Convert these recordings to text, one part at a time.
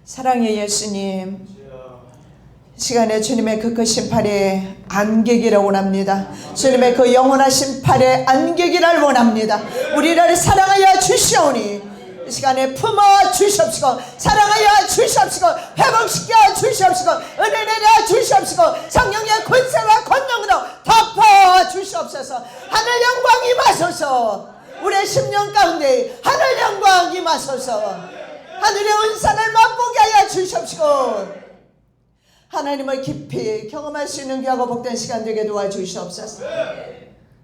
사랑의 예수님, 이 시간에 주님의 그 크신 팔에 안기기를 원합니다. 주님의 그 영원하신 팔에 안기기를 원합니다. 우리를 사랑하여 주시오니 이 시간에 품어 주시옵시고, 사랑하여 주시옵시고, 회복시켜 주시옵시고, 은혜 내려 주시옵시고, 성령의 권세와 권능으로 덮어 주시옵소서. 하늘 영광 임하소서. 우리의 심령 가운데 하늘 영광 임하소서. 하늘의 은사를 맛보게 하여 주시옵시고, 하나님을 깊이 경험할 수 있는 귀하고 복된 시간 되게 도와주시옵소서.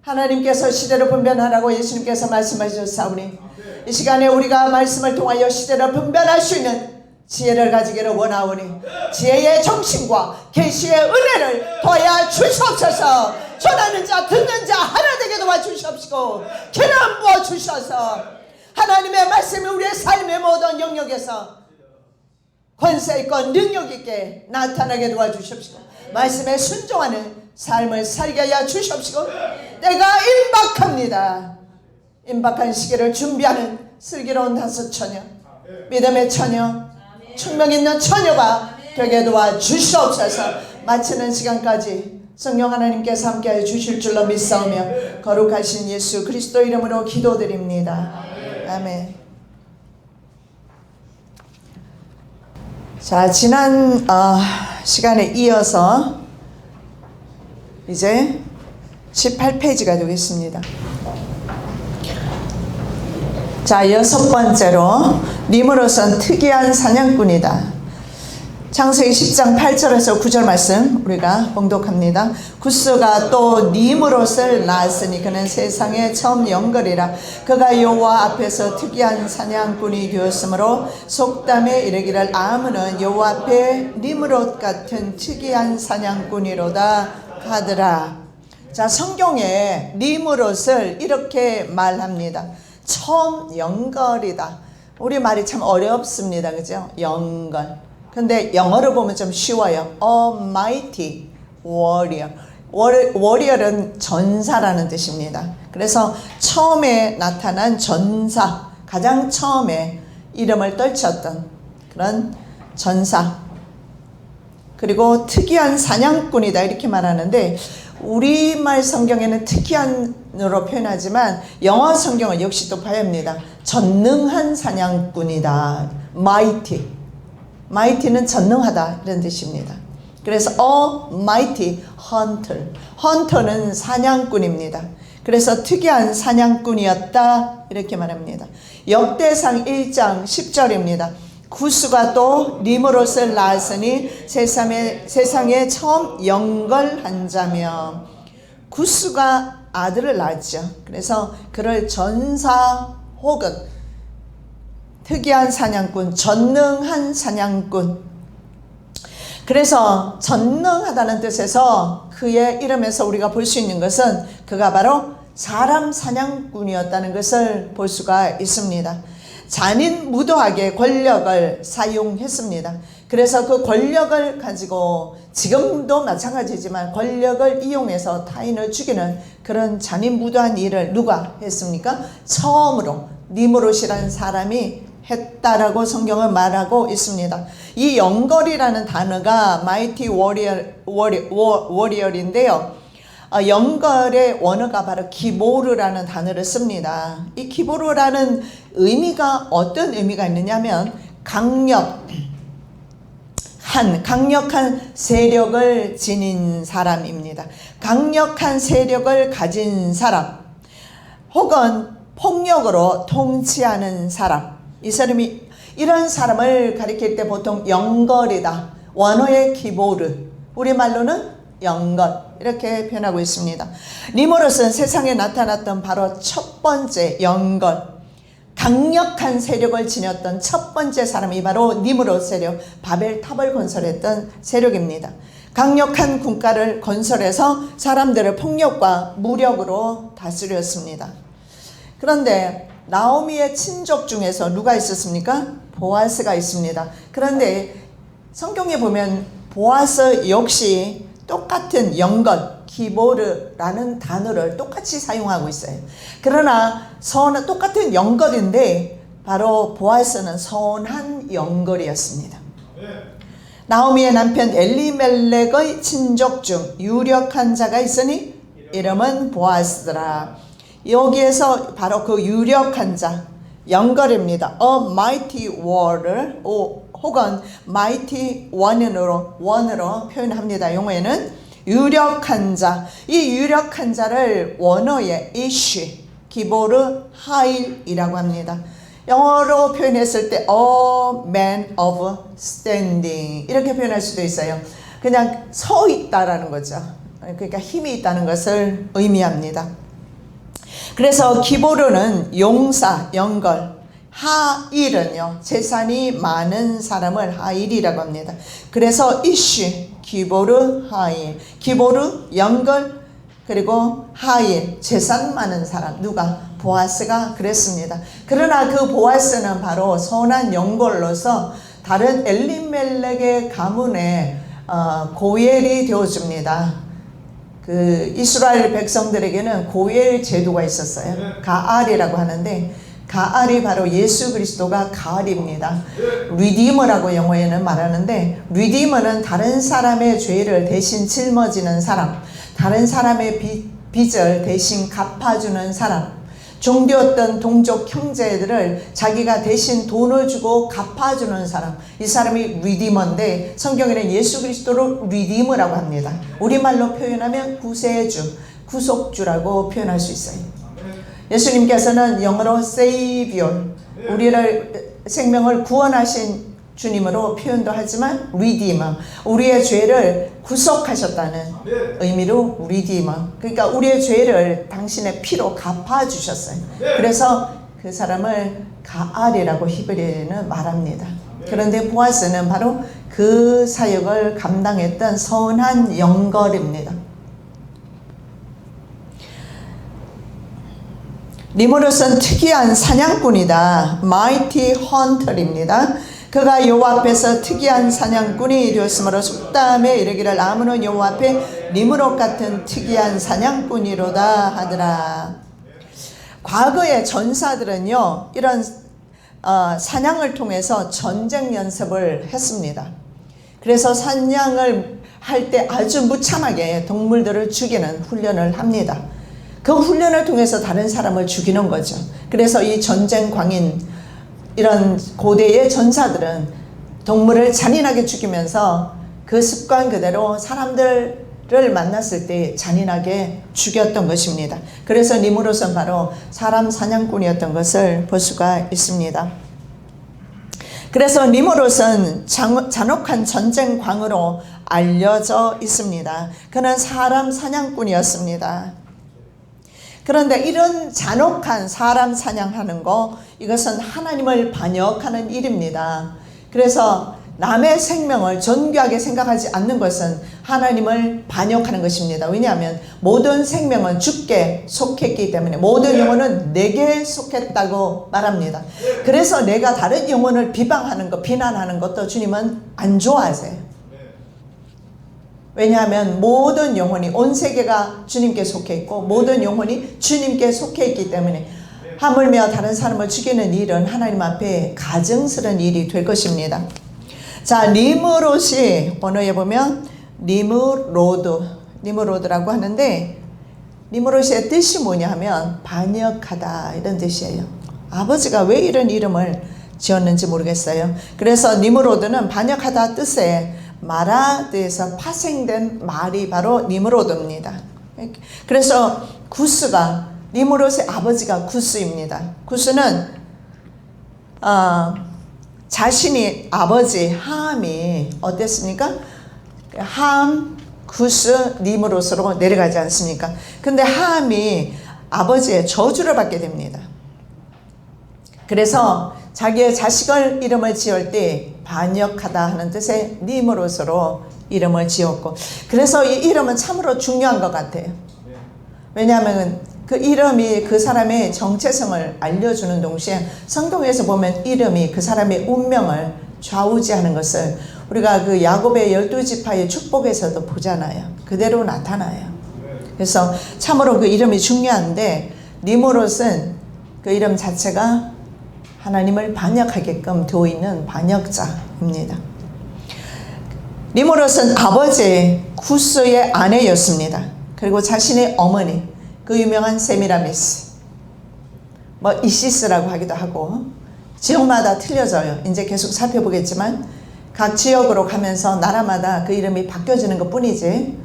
하나님께서 시대를 분별하라고 예수님께서 말씀하셨사오니 이 시간에 우리가 말씀을 통하여 시대를 분별할 수 있는 지혜를 가지기를 원하오니 지혜의 정신과 계시의 은혜를 더하여 주시옵소서. 전하는 자 듣는 자 하나 되게 도와주시옵시고, 기름 부어 주셔서 하나님의 말씀이 우리의 삶의 모든 영역에서 권세 있고 능력 있게 나타나게 도와주십시오. 말씀에 순종하는 삶을 살게 하여 주십시오. 내가 임박합니다. 임박한 시기를 준비하는 슬기로운 다섯 처녀, 믿음의 처녀, 충명 있는 처녀가 되게 도와주시옵소서. 마치는 시간까지 성령 하나님께서 함께하여 주실 줄로 믿사오며 거룩하신 예수 그리스도 이름으로 기도드립니다. 아멘. 자, 지난 시간에 이어서 이제 18페이지가 되겠습니다. 자, 여섯 번째로 님으로선 특이한 사냥꾼이다. 창세기 10장 8절에서 9절 말씀 우리가 봉독합니다. 구스가 또 님으롯을 낳았으니 그는 세상에 처음 영걸이라. 그가 여호와 앞에서 특이한 사냥꾼이 되었으므로 속담에 이르기를 아므는 여호와 앞에 님으롯 같은 특이한 사냥꾼이로다 하더라. 자, 성경에 님으롯을 이렇게 말합니다. 처음 영걸이다. 우리 말이 참 어렵습니다, 그죠? 영걸. 근데 영어로 보면 좀 쉬워요. Almighty Warrior. Warrior은 전사라는 뜻입니다. 그래서 처음에 나타난 전사, 가장 처음에 이름을 떨쳤던 그런 전사. 그리고 특이한 사냥꾼이다 이렇게 말하는데, 우리말 성경에는 특이한으로 표현하지만 영어 성경은 역시 또 봐야 합니다. 전능한 사냥꾼이다. Mighty. Mighty는 전능하다 이런 뜻입니다. 그래서 Almighty Hunter. Hunter는 사냥꾼입니다. 그래서 특이한 사냥꾼이었다 이렇게 말합니다. 역대상 1장 10절입니다. 구스가 또 님으롯을 낳았으니 세상에 처음 영걸한 자며. 구스가 아들을 낳았죠. 그래서 그를 전사 혹은 특이한 사냥꾼, 전능한 사냥꾼. 그래서 전능하다는 뜻에서 그의 이름에서 우리가 볼 수 있는 것은 그가 바로 사람 사냥꾼이었다는 것을 볼 수가 있습니다. 잔인무도하게 권력을 사용했습니다. 그래서 그 권력을 가지고 지금도 마찬가지지만 권력을 이용해서 타인을 죽이는 그런 잔인무도한 일을 누가 했습니까? 처음으로 니므롯이라는 사람이 했다라고 성경은 말하고 있습니다. 이 영걸이라는 단어가 Mighty Warrior인데요. 영걸의 원어가 바로 기보르라는 단어를 씁니다. 이 기보르라는 의미가 어떤 의미가 있느냐면 강력한 세력을 지닌 사람입니다. 강력한 세력을 가진 사람, 혹은 폭력으로 통치하는 사람. 이 사람이, 이런 사람을 가리킬 때 보통 영걸이다, 원어의 기보르, 우리말로는 영걸 이렇게 표현하고 있습니다. 니므롯은 세상에 나타났던 바로 첫 번째 영걸, 강력한 세력을 지녔던 첫 번째 사람이 바로 니므롯 세력, 바벨탑을 건설했던 세력입니다. 강력한 군가를 건설해서 사람들을 폭력과 무력으로 다스렸습니다. 그런데 나오미의 친족 중에서 누가 있었습니까? 보아스가 있습니다. 그런데 성경에 보면 보아스 역시 똑같은 영걸, 기보르라는 단어를 똑같이 사용하고 있어요. 그러나 똑같은 영걸인데 바로 보아스는 선한 영걸이었습니다. 나오미의 남편 엘리멜렉의 친족 중 유력한 자가 있으니 이름은 보아스더라. 여기에서 바로 그 유력한 자, 연결입니다. A mighty warrior 혹은 mighty one으로 표현합니다. 용어에는 유력한 자, 이 유력한 자를 원어의 이쉬, 기보르 하일이라고 합니다. 영어로 표현했을 때 a man of standing 이렇게 표현할 수도 있어요. 그냥 서 있다라는 거죠. 그러니까 힘이 있다는 것을 의미합니다. 그래서 기보르는 용사, 연걸, 하일은요 재산이 많은 사람을 하일이라고 합니다. 그래서 이쉬, 기보르, 하일, 기보르, 연걸, 그리고 하일, 재산 많은 사람, 누가? 보아스가 그랬습니다. 그러나 그 보아스는 바로 선한 연골로서 다른 엘리멜렉의 가문의 고엘이 되어줍니다. 그 이스라엘 백성들에게는 고엘 제도가 있었어요. 가알이라고 하는데 가알이 바로 예수 그리스도가 가알입니다. 리디머라고 영어에는 말하는데 리디머는 다른 사람의 죄를 대신 짊어지는 사람, 다른 사람의 빚을 대신 갚아주는 사람, 종되었던 동족 형제들을 자기가 대신 돈을 주고 갚아주는 사람, 이 사람이 리디머인데 성경에는 예수 그리스도를 리디머라고 합니다. 우리말로 표현하면 구세주, 구속주라고 표현할 수 있어요. 예수님께서는 영어로 Savior, 우리를 생명을 구원하신 주님으로 표현도 하지만 Redeemer, 우리의 죄를 구속하셨다는 의미로 Redeemer, 그러니까 우리의 죄를 당신의 피로 갚아주셨어요. 그래서 그 사람을 가알이라고 히브리어에는 말합니다. 그런데 보아스는 바로 그 사역을 감당했던 선한 연걸입니다. 니므롯은 특이한 사냥꾼이다. Mighty Hunter입니다. 그가 여호와 앞에서 특이한 사냥꾼이 되었으므로 속담에 이르기를 아무는 여호와 앞에 니므롯 같은 특이한 사냥꾼이로다 하더라. 과거의 전사들은요 이런 사냥을 통해서 전쟁 연습을 했습니다. 그래서 사냥을 할 때 아주 무참하게 동물들을 죽이는 훈련을 합니다. 그 훈련을 통해서 다른 사람을 죽이는 거죠. 그래서 이 전쟁 광인, 이런 고대의 전사들은 동물을 잔인하게 죽이면서 그 습관 그대로 사람들을 만났을 때 잔인하게 죽였던 것입니다. 그래서 니므롯은 바로 사람 사냥꾼이었던 것을 볼 수가 있습니다. 그래서 니므롯은 잔혹한 전쟁광으로 알려져 있습니다. 그는 사람 사냥꾼이었습니다. 그런데 이런 잔혹한 사람 사냥하는 거, 이것은 하나님을 반역하는 일입니다. 그래서 남의 생명을 존귀하게 생각하지 않는 것은 하나님을 반역하는 것입니다. 왜냐하면 모든 생명은 주께 속했기 때문에 모든 영혼은 내게 속했다고 말합니다. 그래서 내가 다른 영혼을 비방하는 것, 비난하는 것도 주님은 안 좋아하세요. 왜냐하면 모든 영혼이, 온 세계가 주님께 속해 있고 모든 영혼이 주님께 속해 있기 때문에 하물며 다른 사람을 죽이는 일은 하나님 앞에 가증스러운 일이 될 것입니다. 자, 니므롯이 번호에 보면 니므로드라고 하는데 니므롯의 뜻이 뭐냐 하면 반역하다 이런 뜻이에요. 아버지가 왜 이런 이름을 지었는지 모르겠어요. 그래서 니므로드는 반역하다 뜻에 마라드에서 파생된 말이 바로 니므로드입니다. 그래서 구스가, 니므롯의 아버지가 구스입니다. 구스는 자신이 아버지 함이 어땠습니까? 함, 구스, 니므롯으로 내려가지 않습니까? 근데 함이 아버지의 저주를 받게 됩니다. 그래서 자기의 자식을 이름을 지을 때 반역하다 하는 뜻의 니므롯으로 이름을 지었고, 그래서 이 이름은 참으로 중요한 것 같아요. 왜냐하면 그 이름이 그 사람의 정체성을 알려주는 동시에 성경에서 보면 이름이 그 사람의 운명을 좌우지하는 것을 우리가 그 야곱의 12지파의 축복에서도 보잖아요. 그대로 나타나요. 그래서 참으로 그 이름이 중요한데 니므롯은 그 이름 자체가 하나님을 반역하게끔 되어 있는 반역자입니다. 니므롯은 아버지 구스의 아내였습니다. 그리고 자신의 어머니, 그 유명한 세미라미스, 뭐 이시스라고 하기도 하고, 지역마다 틀려져요. 이제 계속 살펴보겠지만 각 지역으로 가면서 나라마다 그 이름이 바뀌어지는 것 뿐이지,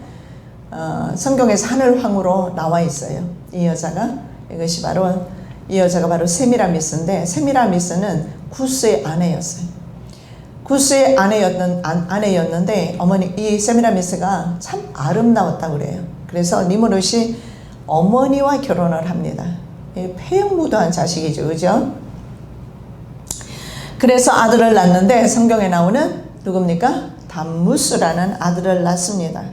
성경에서 하늘황후로 나와 있어요. 이 여자가, 이것이 바로, 이 여자가 바로 세미라미스인데, 세미라미스는 구스의 아내였어요. 구스의 아내였는데 어머니, 이 세미라미스가 참 아름다웠다고 그래요. 그래서 니므롯이 어머니와 결혼을 합니다. 폐역무도한 자식이죠, 그죠? 그래서 아들을 낳는데 성경에 나오는 누굽니까? 담무스라는 아들을 낳습니다.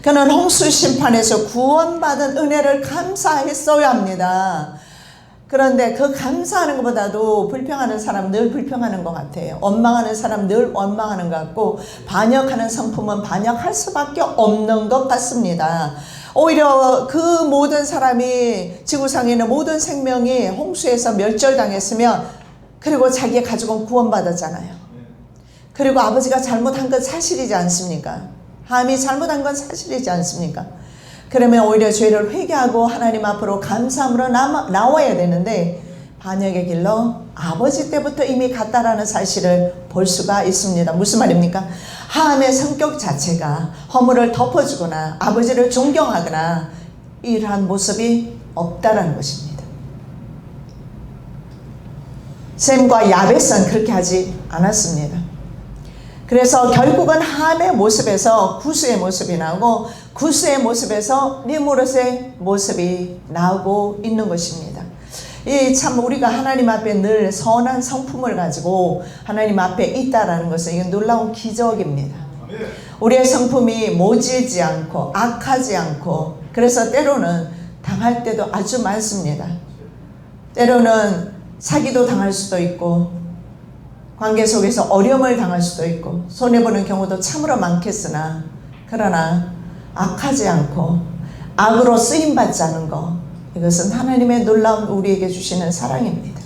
그는 홍수 심판에서 구원받은 은혜를 감사했어야 합니다. 그런데 그 감사하는 것보다도 불평하는 사람 늘 불평하는 것 같아요. 원망하는 사람 늘 원망하는 것 같고, 반역하는 성품은 반역할 수밖에 없는 것 같습니다. 오히려 그 모든 사람이, 지구상에 있는 모든 생명이 홍수에서 멸절당했으면, 그리고 자기의 가족은 구원받았잖아요. 그리고 아버지가 잘못한 건 사실이지 않습니까? 함이 잘못한 건 사실이지 않습니까? 그러면 오히려 죄를 회개하고 하나님 앞으로 감사함으로 나와야 되는데, 반역의 길로 아버지 때부터 이미 갔다라는 사실을 볼 수가 있습니다. 무슨 말입니까? 함의 성격 자체가 허물을 덮어주거나 아버지를 존경하거나 이러한 모습이 없다라는 것입니다. 셈과 야벳은 그렇게 하지 않았습니다. 그래서 결국은 함의 모습에서 구스의 모습이 나오고, 구스의 모습에서 니므롯의 모습이 나오고 있는 것입니다. 이 참 우리가 하나님 앞에 늘 선한 성품을 가지고 하나님 앞에 있다라는 것은 이건 놀라운 기적입니다. 우리의 성품이 모질지 않고 악하지 않고, 그래서 때로는 당할 때도 아주 많습니다. 때로는 사기도 당할 수도 있고, 관계 속에서 어려움을 당할 수도 있고, 손해보는 경우도 참으로 많겠으나, 그러나 악하지 않고 악으로 쓰임받지 않은 것, 이것은 하나님의 놀라운 우리에게 주시는 사랑입니다.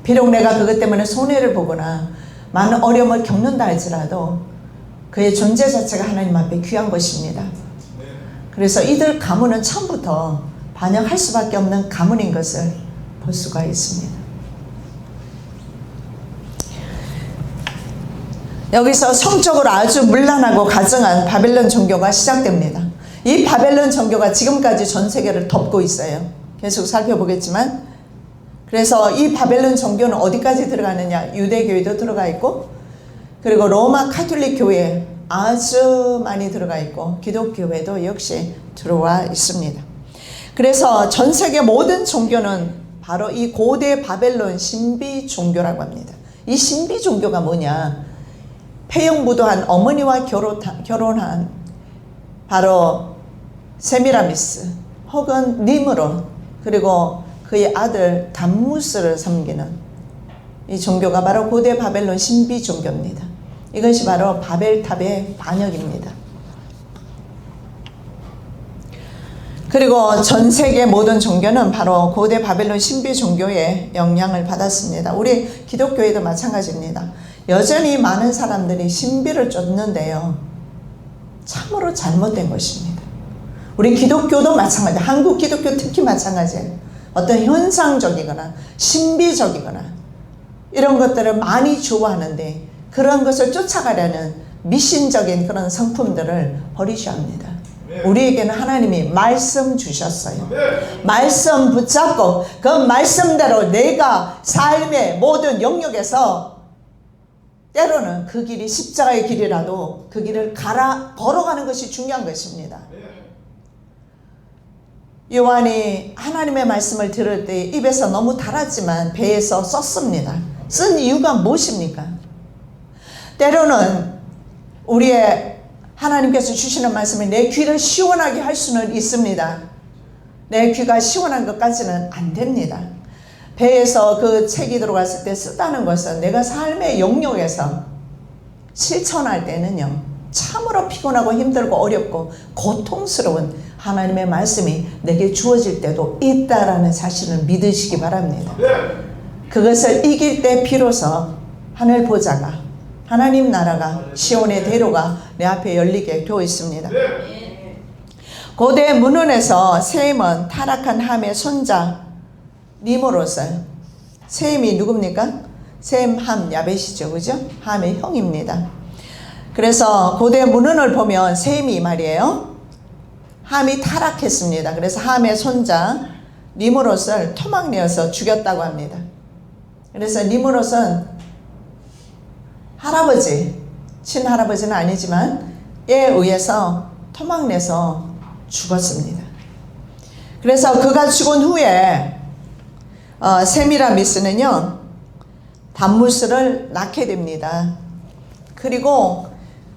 비록 내가 그것 때문에 손해를 보거나 많은 어려움을 겪는다 할지라도 그의 존재 자체가 하나님 앞에 귀한 것입니다. 그래서 이들 가문은 처음부터 반역할 수밖에 없는 가문인 것을 볼 수가 있습니다. 여기서 성적으로 아주 문란하고 가증한 바벨론 종교가 시작됩니다. 이 바벨론 종교가 지금까지 전 세계를 덮고 있어요. 계속 살펴보겠지만, 그래서 이 바벨론 종교는 어디까지 들어가느냐? 유대교회도 들어가 있고, 그리고 로마 카톨릭 교회 아주 많이 들어가 있고, 기독교회도 역시 들어와 있습니다. 그래서 전 세계 모든 종교는 바로 이 고대 바벨론 신비 종교라고 합니다. 이 신비 종교가 뭐냐? 폐역무도한 어머니와 결혼한 바로 세미라미스 혹은 니므롯, 그리고 그의 아들 담무스를 섬기는 이 종교가 바로 고대 바벨론 신비 종교입니다. 이것이 바로 바벨탑의 반역입니다. 그리고 전 세계 모든 종교는 바로 고대 바벨론 신비 종교의 영향을 받았습니다. 우리 기독교회도 마찬가지입니다. 여전히 많은 사람들이 신비를 쫓는데요, 참으로 잘못된 것입니다. 우리 기독교도 마찬가지예요. 한국 기독교 특히 마찬가지예요. 어떤 현상적이거나 신비적이거나 이런 것들을 많이 좋아하는데, 그런 것을 쫓아가려는 미신적인 그런 성품들을 버리셔야 합니다. 우리에게는 하나님이 말씀 주셨어요. 말씀 붙잡고 그 말씀대로 내가 삶의 모든 영역에서, 때로는 그 길이 십자가의 길이라도 그 길을 걸어가는 것이 중요한 것입니다. 요한이 하나님의 말씀을 들을 때 입에서 너무 달았지만 배에서 썼습니다. 쓴 이유가 무엇입니까? 때로는 우리의 하나님께서 주시는 말씀이 내 귀를 시원하게 할 수는 있습니다. 내 귀가 시원한 것까지는 안 됩니다. 배에서 그 책이 들어갔을 때 쓰다는 것은 내가 삶의 영역에서 실천할 때는요, 참으로 피곤하고 힘들고 어렵고 고통스러운 하나님의 말씀이 내게 주어질 때도 있다라는 사실을 믿으시기 바랍니다. 그것을 이길 때 비로소 하늘 보좌가 하나님 나라가 시온의 대로가 내 앞에 열리게 되어 있습니다. 고대 문헌에서 셈은 타락한 함의 손자 님으로서요. 셈이 누굽니까? 셈, 함, 야벳이죠. 그죠? 함의 형입니다. 그래서 고대 문헌을 보면 셈이 말이에요. 함이 타락했습니다. 그래서 함의 손자 니므롯을 토막내어서 죽였다고 합니다. 그래서 니므롯은 할아버지, 친할아버지는 아니지만 에 의해서 토막내서 죽었습니다. 그래서 그가 죽은 후에 세미라미스는요 담무스를 낳게 됩니다. 그리고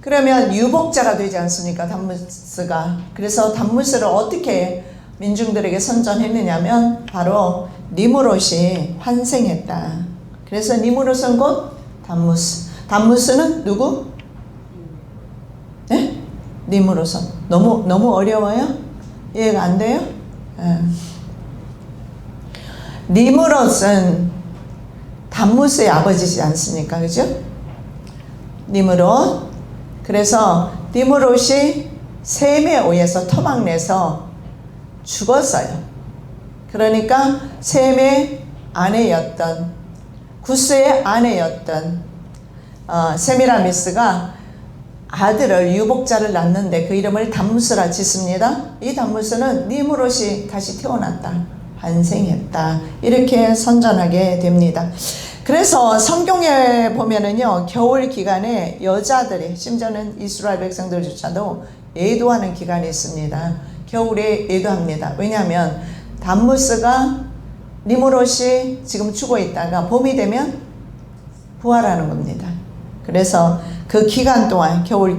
그러면 유복자가 되지 않습니까? 담무스가. 그래서 담무스를 어떻게 민중들에게 선전했느냐면 바로 니므롯이 환생했다. 그래서 니므롯은 곧 담무스. 담무스는 누구? 네? 니므롯은 너무 어려워요? 이해가 안 돼요? 니므롯은 담무스의 아버지지 않습니까? 그죠? 니므롯. 그래서 니므롯이 셈에 의해서 토막내서 죽었어요. 그러니까 셈의 아내였던 구스의 아내였던 세미라미스가 아들을 유복자를 낳는데 그 이름을 담무스라 짓습니다. 이 담무스는 니므롯이 다시 태어났다, 환생했다, 이렇게 선전하게 됩니다. 그래서 성경에 보면은요 겨울 기간에 여자들이, 심지어는 이스라엘 백성들조차도 예도하는 기간이 있습니다. 겨울에 예도합니다. 왜냐하면 담무스가 니므롯이 지금 죽어 있다가 봄이 되면 부활하는 겁니다. 그래서 그 기간 동안 겨울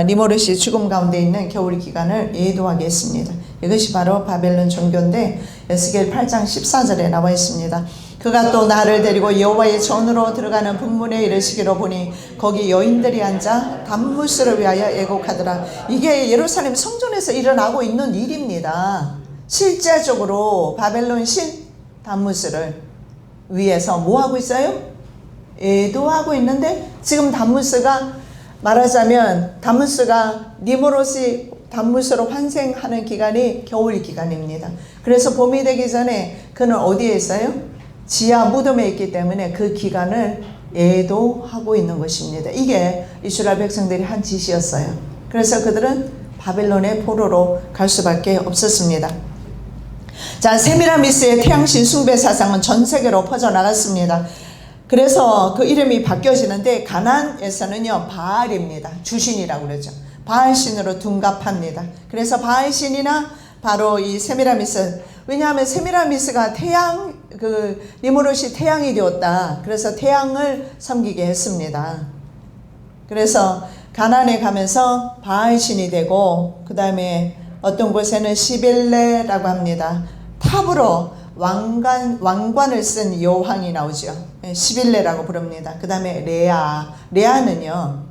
니므롯이 죽음 가운데 있는 겨울 기간을 예도하게 했습니다. 이것이 바로 바벨론 종교인데 에스겔 8장 14절에 나와 있습니다. 그가 또 나를 데리고 여호와의 전으로 들어가는 분문에 이르시기로 보니 거기 여인들이 앉아 담무스를 위하여 애곡하더라. 이게 예루살렘 성전에서 일어나고 있는 일입니다. 실제적으로 바벨론 신 담무스를 위해서 뭐 하고 있어요? 애도하고 있는데 지금 담무스가 말하자면 담무스가 니므롯이 담무스로 환생하는 기간이 겨울 기간입니다. 그래서 봄이 되기 전에 그는 어디에 있어요? 지하 무덤에 있기 때문에 그 기간을 애도하고 있는 것입니다. 이게 이스라엘 백성들이 한 짓이었어요. 그래서 그들은 바벨론의 포로로 갈 수밖에 없었습니다. 자, 세미라미스의 태양신 숭배 사상은 전 세계로 퍼져나갔습니다. 그래서 그 이름이 바뀌어지는데 가나안에서는요 바알입니다. 주신이라고 그러죠. 바알신으로 둔갑합니다. 그래서 바알신이나 바로 이 세미라미스, 왜냐하면 세미라미스가 니므롯이 태양이 되었다. 그래서 태양을 섬기게 했습니다. 그래서 가나안에 가면서 바알신이 되고 그 다음에 어떤 곳에는 시빌레라고 합니다. 탑으로 왕관을 쓴 여왕이 나오죠. 시빌레라고 부릅니다. 그 다음에 레아는요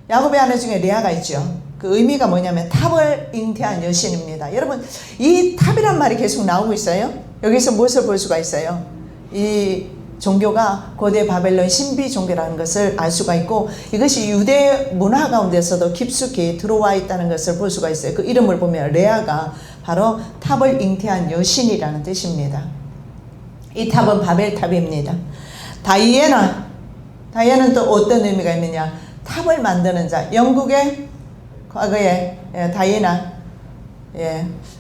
야곱의 아내 중에 레아가 있죠. 그 의미가 뭐냐면 탑을 잉태한 여신입니다. 여러분 이 탑이란 말이 계속 나오고 있어요. 여기서 무엇을 볼 수가 있어요? 이 종교가 고대 바벨론 신비 종교라는 것을 알 수가 있고 이것이 유대 문화 가운데서도 깊숙이 들어와 있다는 것을 볼 수가 있어요. 그 이름을 보면 레아가 바로 탑을 잉태한 여신이라는 뜻입니다. 이 탑은 바벨탑입니다. 다이애나는 또 어떤 의미가 있느냐? 탑을 만드는 자. 영국의 과거에 다이애나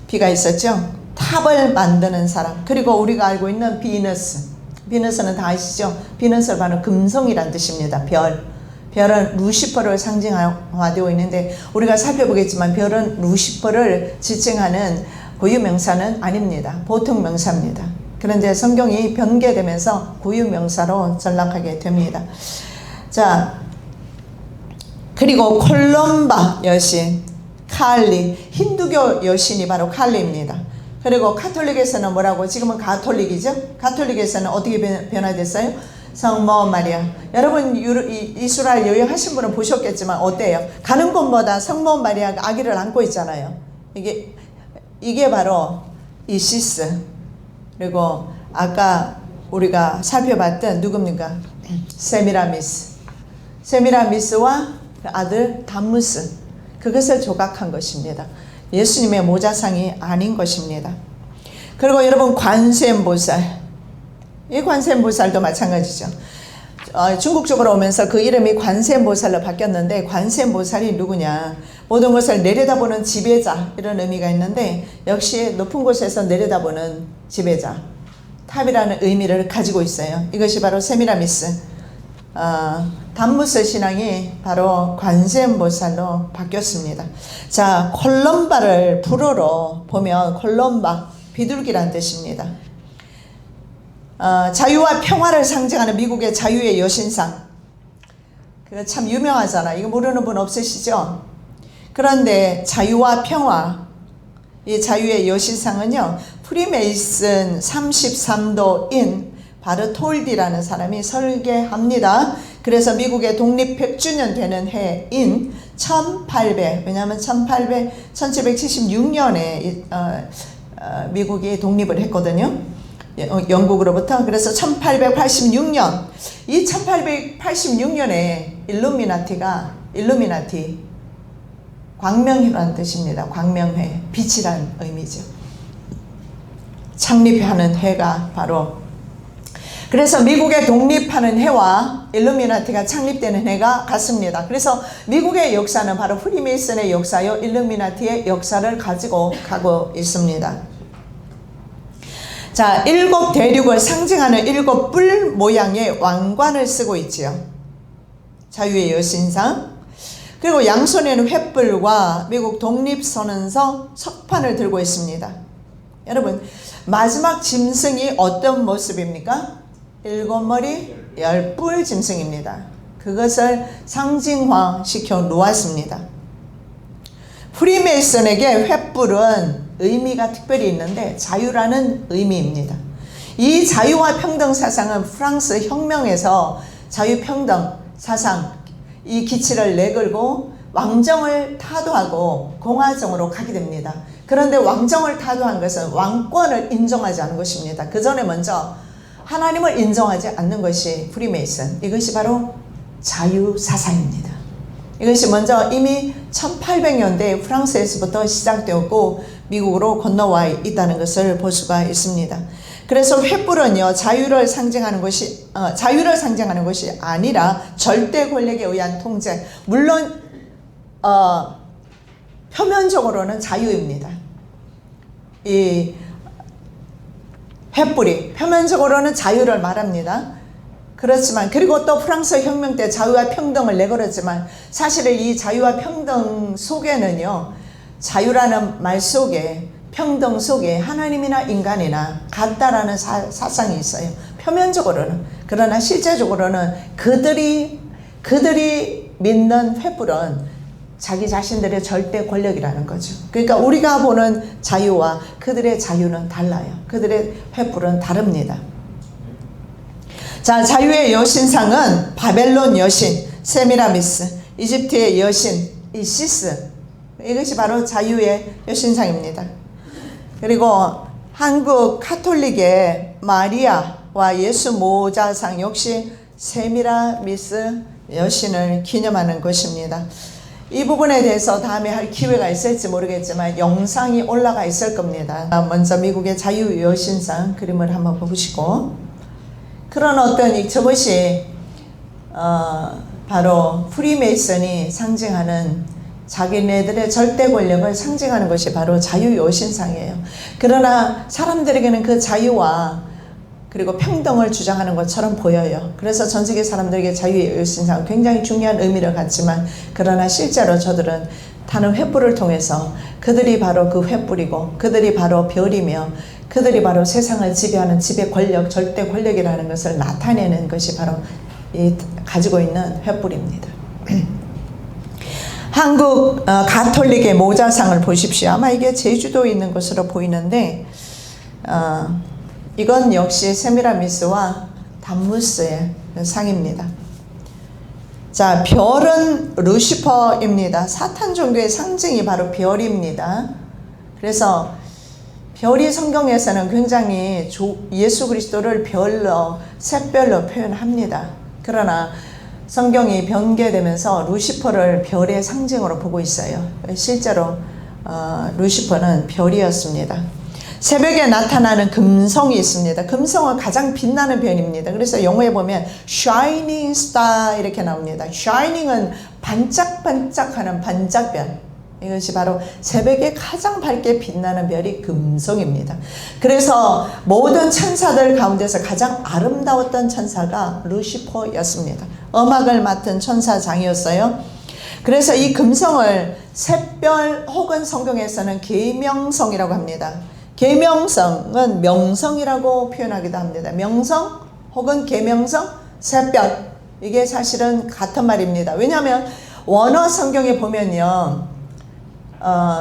비가 있었죠. 탑을 만드는 사람. 그리고 우리가 알고 있는 비너스는 다 아시죠? 비너스는 바로 금성이란 뜻입니다. 별은 루시퍼를 상징화되어 있는데 우리가 살펴보겠지만 별은 루시퍼를 지칭하는 고유 명사는 아닙니다. 보통 명사입니다. 그런데 성경이 변개되면서 고유 명사로 전락하게 됩니다. 자, 그리고 콜롬바 여신, 칼리, 힌두교 여신이 바로 칼리입니다. 그리고 가톨릭에서는 뭐라고? 지금은 가톨릭이죠. 가톨릭에서는 어떻게 변화됐어요? 성모 마리아. 여러분 이스라엘 여행하신 분은 보셨겠지만 어때요? 가는 곳마다 성모 마리아가 아기를 안고 있잖아요. 이게 바로 이시스. 그리고 아까 우리가 살펴봤던 누굽니까? 세미라미스. 세미라미스와 아들 담무스, 그것을 조각한 것입니다. 예수님의 모자상이 아닌 것입니다. 그리고 여러분, 관세음보살, 이 관세음보살도 마찬가지죠. 중국 쪽으로 오면서 그 이름이 관세음보살로 바뀌었는데, 관세음보살이 누구냐, 모든 것을 내려다보는 지배자, 이런 의미가 있는데, 역시 높은 곳에서 내려다보는 지배자, 탑이라는 의미를 가지고 있어요. 이것이 바로 세미라미스, 담무스 신앙이 바로 관세음보살로 바뀌었습니다. 자, 콜럼바를 불어로 보면 콜럼바, 비둘기란 뜻입니다. 자유와 평화를 상징하는 미국의 자유의 여신상, 그거 참 유명하잖아. 이거 모르는 분 없으시죠? 그런데 자유와 평화, 이 자유의 여신상은요, 프리메이슨 33도인 바르톨디라는 사람이 설계합니다. 그래서 미국의 독립 100주년 되는 해인 1800, 왜냐하면 1776년에 미국이 독립을 했거든요. 영국으로부터. 그래서 1886년, 이 1886년에 일루미나티, 광명회라는 뜻입니다. 광명회, 빛이란 의미죠. 창립하는 해가 바로, 그래서 미국의 독립하는 해와 일루미나티가 창립되는 해가 같습니다. 그래서 미국의 역사는 바로 프리메이슨의 역사요, 일루미나티의 역사를 가지고 가고 있습니다. 자, 7 대륙을 상징하는 7 뿔 모양의 왕관을 쓰고 있지요. 자유의 여신상. 그리고 양손에는 횃불과 미국 독립선언서 석판을 들고 있습니다. 여러분, 마지막 짐승이 어떤 모습입니까? 7머리 10뿔 짐승입니다. 그것을 상징화시켜 놓았습니다. 프리메이슨에게 횃불은 의미가 특별히 있는데 자유라는 의미입니다. 이 자유와 평등 사상은 프랑스 혁명에서 자유평등 사상, 이 기치를 내걸고 왕정을 타도하고 공화정으로 가게 됩니다. 그런데 왕정을 타도한 것은 왕권을 인정하지 않은 것입니다. 그 전에 먼저 하나님을 인정하지 않는 것이 프리메이슨, 이것이 바로 자유사상입니다. 이것이 먼저 이미 1800년대 프랑스에서부터 시작되었고 미국으로 건너와 있다는 것을 볼 수가 있습니다. 그래서 횃불은요, 자유를 상징하는 것이 아니라 절대 권력에 의한 통제, 물론 표면적으로는 자유입니다. 이 횃불이 표면적으로는 자유를 말합니다. 그렇지만, 그리고 또 프랑스 혁명 때 자유와 평등을 내걸었지만, 사실은 이 자유와 평등 속에는요, 자유라는 말 속에, 평등 속에 하나님이나 인간이나 같다라는 사상이 있어요. 표면적으로는. 그러나 실제적으로는 그들이 믿는 횃불은 자기 자신들의 절대 권력이라는 거죠. 그러니까 우리가 보는 자유와 그들의 자유는 달라요. 그들의 횃불은 다릅니다. 자, 자유의 여신상은 바벨론 여신 세미라미스, 이집트의 여신 이시스, 이것이 바로 자유의 여신상입니다. 그리고 한국 카톨릭의 마리아와 예수 모자상 역시 세미라미스 여신을 기념하는 것입니다. 이 부분에 대해서 다음에 할 기회가 있을지 모르겠지만 영상이 올라가 있을 겁니다. 먼저 미국의 자유 여신상 그림을 한번 보시고, 그런 어떤 저것이 바로 프리메이슨이 상징하는 자기네들의 절대 권력을 상징하는 것이 바로 자유 여신상이에요. 그러나 사람들에게는 그 자유와 그리고 평등을 주장하는 것처럼 보여요. 그래서 전 세계 사람들에게 자유의 여신상은 굉장히 중요한 의미를 갖지만, 그러나 실제로 저들은 타는 횃불을 통해서 그들이 바로 그 횃불이고, 그들이 바로 별이며, 그들이 바로 세상을 지배하는 지배 권력, 절대 권력이라는 것을 나타내는 것이 바로 이 가지고 있는 횃불입니다. 한국 가톨릭의 모자상을 보십시오. 아마 이게 제주도에 있는 것으로 보이는데, 이건 역시 세미라미스와 담무스의 상입니다. 자, 별은 루시퍼입니다. 사탄 종교의 상징이 바로 별입니다. 그래서 별이 성경에서는 굉장히 예수 그리스도를 별로, 샛별로 표현합니다. 그러나 성경이 변개되면서 루시퍼를 별의 상징으로 보고 있어요. 실제로 루시퍼는 별이었습니다. 새벽에 나타나는 금성이 있습니다. 금성은 가장 빛나는 별입니다. 그래서 영어에 보면 shining star 이렇게 나옵니다. shining은 반짝반짝하는 반짝별. 이것이 바로 새벽에 가장 밝게 빛나는 별이 금성입니다. 그래서 모든 천사들 가운데서 가장 아름다웠던 천사가 루시퍼였습니다. 음악을 맡은 천사장이었어요. 그래서 이 금성을 샛별 혹은 성경에서는 계명성이라고 합니다. 계명성은 명성이라고 표현하기도 합니다. 명성 혹은 계명성, 샛별, 이게 사실은 같은 말입니다. 왜냐하면 원어 성경에 보면요,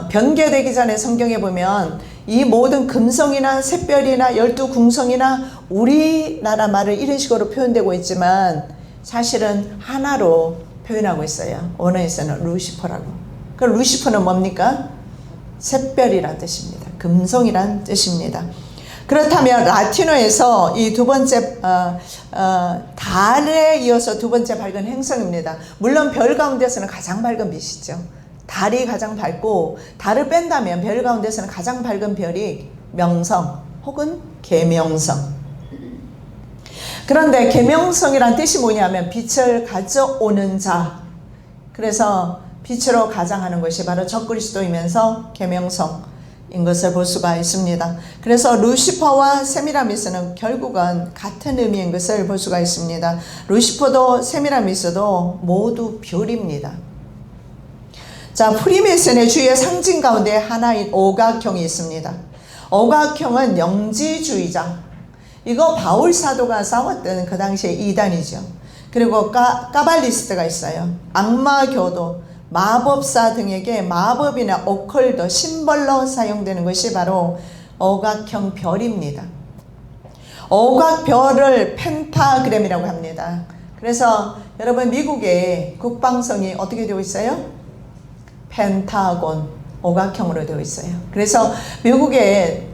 변개되기 전에 성경에 보면 이 모든 금성이나 샛별이나 12궁성이나 우리나라 말을 이런 식으로 표현되고 있지만 사실은 하나로 표현하고 있어요. 원어에서는 루시퍼라고. 그 루시퍼는 뭡니까? 샛별이란 뜻입니다. 금성이란 뜻입니다. 그렇다면 라틴어에서 이 두 번째 달에 이어서 두 번째 밝은 행성입니다. 물론 별 가운데서는 가장 밝은 빛이죠. 달이 가장 밝고 달을 뺀다면 별 가운데서는 가장 밝은 별이 명성 혹은 계명성. 그런데 계명성이란 뜻이 뭐냐면 빛을 가져오는 자. 그래서 빛으로 가장하는 것이 바로 적그리스도이면서 계명성인 것을 볼 수가 있습니다. 그래서 루시퍼와 세미라미스는 결국은 같은 의미인 것을 볼 수가 있습니다. 루시퍼도 세미라미스도 모두 별입니다. 자, 프리메이슨의 주요 상징 가운데 하나인 오각형이 있습니다. 오각형은 영지주의자. 이거 바울 사도가 싸웠던 그 당시의 이단이죠. 그리고 까발리스트가 있어요. 악마교도, 마법사 등에게 마법이나 오컬트, 심벌로 사용되는 것이 바로 오각형 별입니다. 오각별을 펜타그램이라고 합니다. 그래서 여러분 미국의 국방성이 어떻게 되어 있어요? 펜타곤, 오각형으로 되어 있어요. 그래서 미국에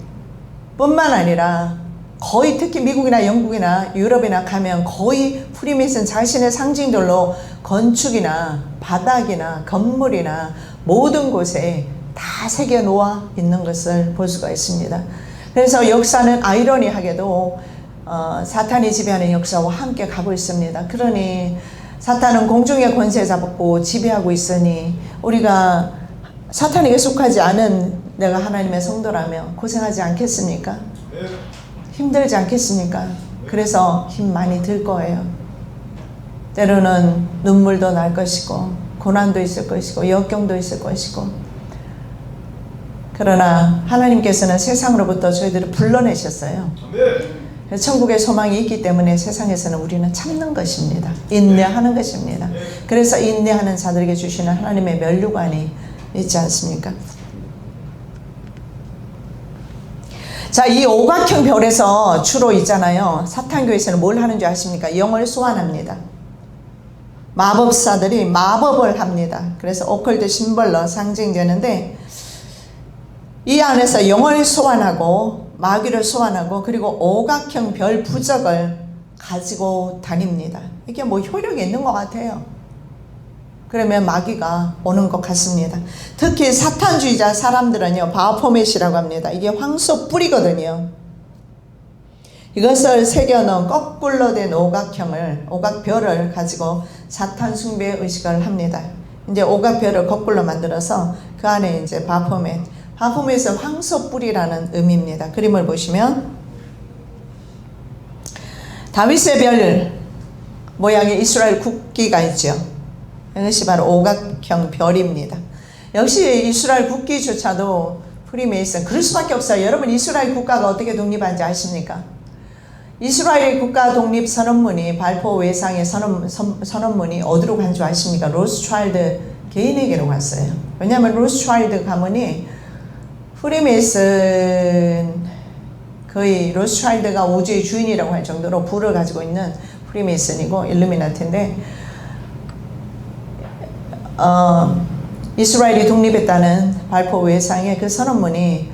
뿐만 아니라 거의 특히 미국이나 영국이나 유럽이나 가면 거의 프리메이슨 자신의 상징들로 건축이나 바닥이나 건물이나 모든 곳에 다 새겨 놓아 있는 것을 볼 수가 있습니다. 그래서 역사는 아이러니하게도 사탄이 지배하는 역사와 함께 가고 있습니다. 그러니 사탄은 공중의 권세 잡고 지배하고 있으니 우리가 사탄에게 속하지 않은 내가 하나님의 성도라면 고생하지 않겠습니까? 힘들지 않겠습니까? 그래서 힘 많이 들 거예요. 때로는 눈물도 날 것이고 고난도 있을 것이고 역경도 있을 것이고, 그러나 하나님께서는 세상으로부터 저희들을 불러내셨어요. 천국의 소망이 있기 때문에 세상에서는 우리는 참는 것입니다. 인내하는 것입니다. 그래서 인내하는 자들에게 주시는 하나님의 면류관이 있지 않습니까? 자, 이 오각형 별에서 주로 있잖아요. 사탄교에서는 뭘 하는 줄 아십니까? 영을 소환합니다. 마법사들이 마법을 합니다. 그래서 오컬트 심벌로 상징되는데, 이 안에서 영을 소환하고 마귀를 소환하고 그리고 오각형 별 부적을 가지고 다닙니다. 이게 뭐 효력이 있는 것 같아요. 그러면 마귀가 오는 것 같습니다. 특히 사탄주의자 사람들은요, 바포맷이라고 합니다. 이게 황소 뿔이거든요. 이것을 새겨놓은 거꾸로 된 오각별을 가지고 사탄 숭배 의식을 합니다. 이제 오각별을 거꾸로 만들어서 그 안에 이제 바포맷은 황소 뿔이라는 의미입니다. 그림을 보시면 다윗의 별 모양의 이스라엘 국기가 있죠. 이것이 바로 오각형 별입니다. 역시 이스라엘 국기조차도 프리메이슨, 그럴 수밖에 없어요. 여러분, 이스라엘 국가가 어떻게 독립한지 아십니까? 이스라엘의 국가 독립 선언문이, 발포 외상의 선언문이 어디로 간 줄 아십니까? 로스트라일드 개인에게로 갔어요. 왜냐하면 로스트라일드 가문이 프리메이슨, 거의 로스트라일드가 우주의 주인이라고 할 정도로 부를 가지고 있는 프리메이슨이고 일루미나티인데, 이스라엘이 독립했다는 발포 외상의 그 선언문이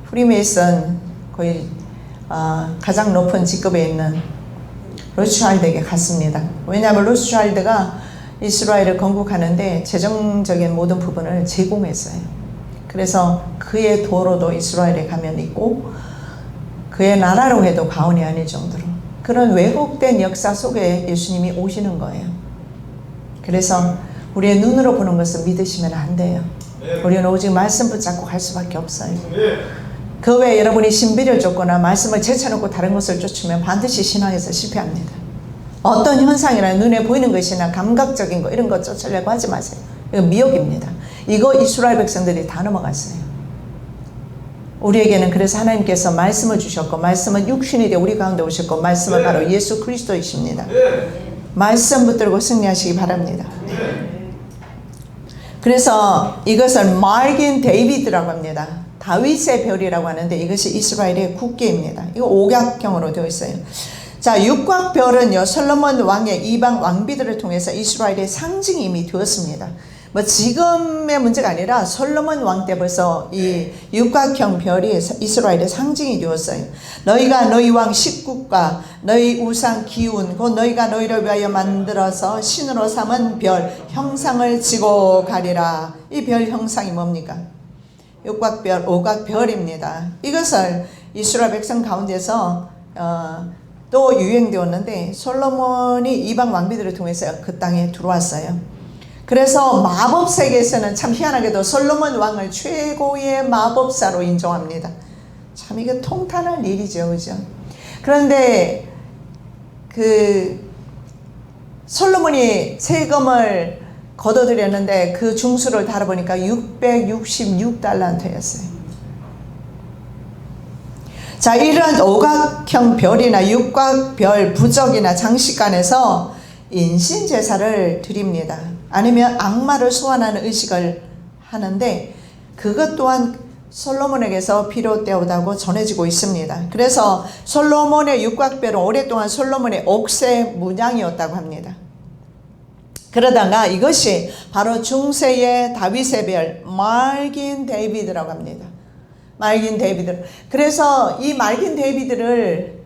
프리메이슨 거의 가장 높은 직급에 있는 로스차일드에게 갔습니다. 왜냐하면 로스차일드가 이스라엘을 건국하는데 재정적인 모든 부분을 제공했어요. 그래서 그의 도로도 이스라엘에 가면 있고 그의 나라로 해도 과언이 아닐 정도로 그런 왜곡된 역사 속에 예수님이 오시는 거예요. 그래서 우리의 눈으로 보는 것을 믿으시면 안 돼요. 우리는 오직 말씀 붙잡고 갈 수밖에 없어요. 그 외에 여러분이 신비를 쫓거나 말씀을 제쳐놓고 다른 것을 쫓으면 반드시 신앙에서 실패합니다. 어떤 현상이나 눈에 보이는 것이나 감각적인 거 이런 거 쫓으려고 하지 마세요. 이거 미혹입니다. 이거 이스라엘 백성들이 다 넘어갔어요. 우리에게는 그래서 하나님께서 말씀을 주셨고 말씀은 육신이 되어 우리 가운데 오셨고 말씀은 바로 예수 그리스도이십니다. 말씀 붙들고 승리하시기 바랍니다. 그래서 이것을 마긴 데이비드라고 합니다. 다윗의 별이라고 하는데 이것이 이스라엘의 국기입니다. 이거 오각형으로 되어 있어요. 자, 육각별은요 솔로몬 왕의 이방 왕비들을 통해서 이스라엘의 상징이 이미 되었습니다. 뭐 지금의 문제가 아니라 솔로몬 왕 때 벌써 이 육각형 별이 이스라엘의 상징이 되었어요. 너희가 너희 왕 식국과 너희 우상 기운 곧 너희가 너희를 위하여 만들어서 신으로 삼은 별 형상을 지고 가리라. 이 별 형상이 뭡니까? 육각별, 오각별입니다. 이것을 이스라엘 백성 가운데서 또 유행되었는데 솔로몬이 이방 왕비들을 통해서 그 땅에 들어왔어요. 그래서 마법 세계에서는 참 희한하게도 솔로몬 왕을 최고의 마법사로 인정합니다. 참 이게 통탄할 일이죠, 그죠? 그런데 그 솔로몬이 세금을 거둬들였는데 그 중수를 달아보니까 666달란트였어요. 자, 이러한 오각형 별이나 육각별 부적이나 장식관에서 인신제사를 드립니다. 아니면 악마를 소환하는 의식을 하는데 그것 또한 솔로몬에게서 비롯되었다고 전해지고 있습니다. 그래서 솔로몬의 육각별은 오랫동안 솔로몬의 옥새 문양이었다고 합니다. 그러다가 이것이 바로 중세의 다윗의 별 말긴 데이비드라고 합니다. 말긴 데이비드. 그래서 이 말긴 데이비드를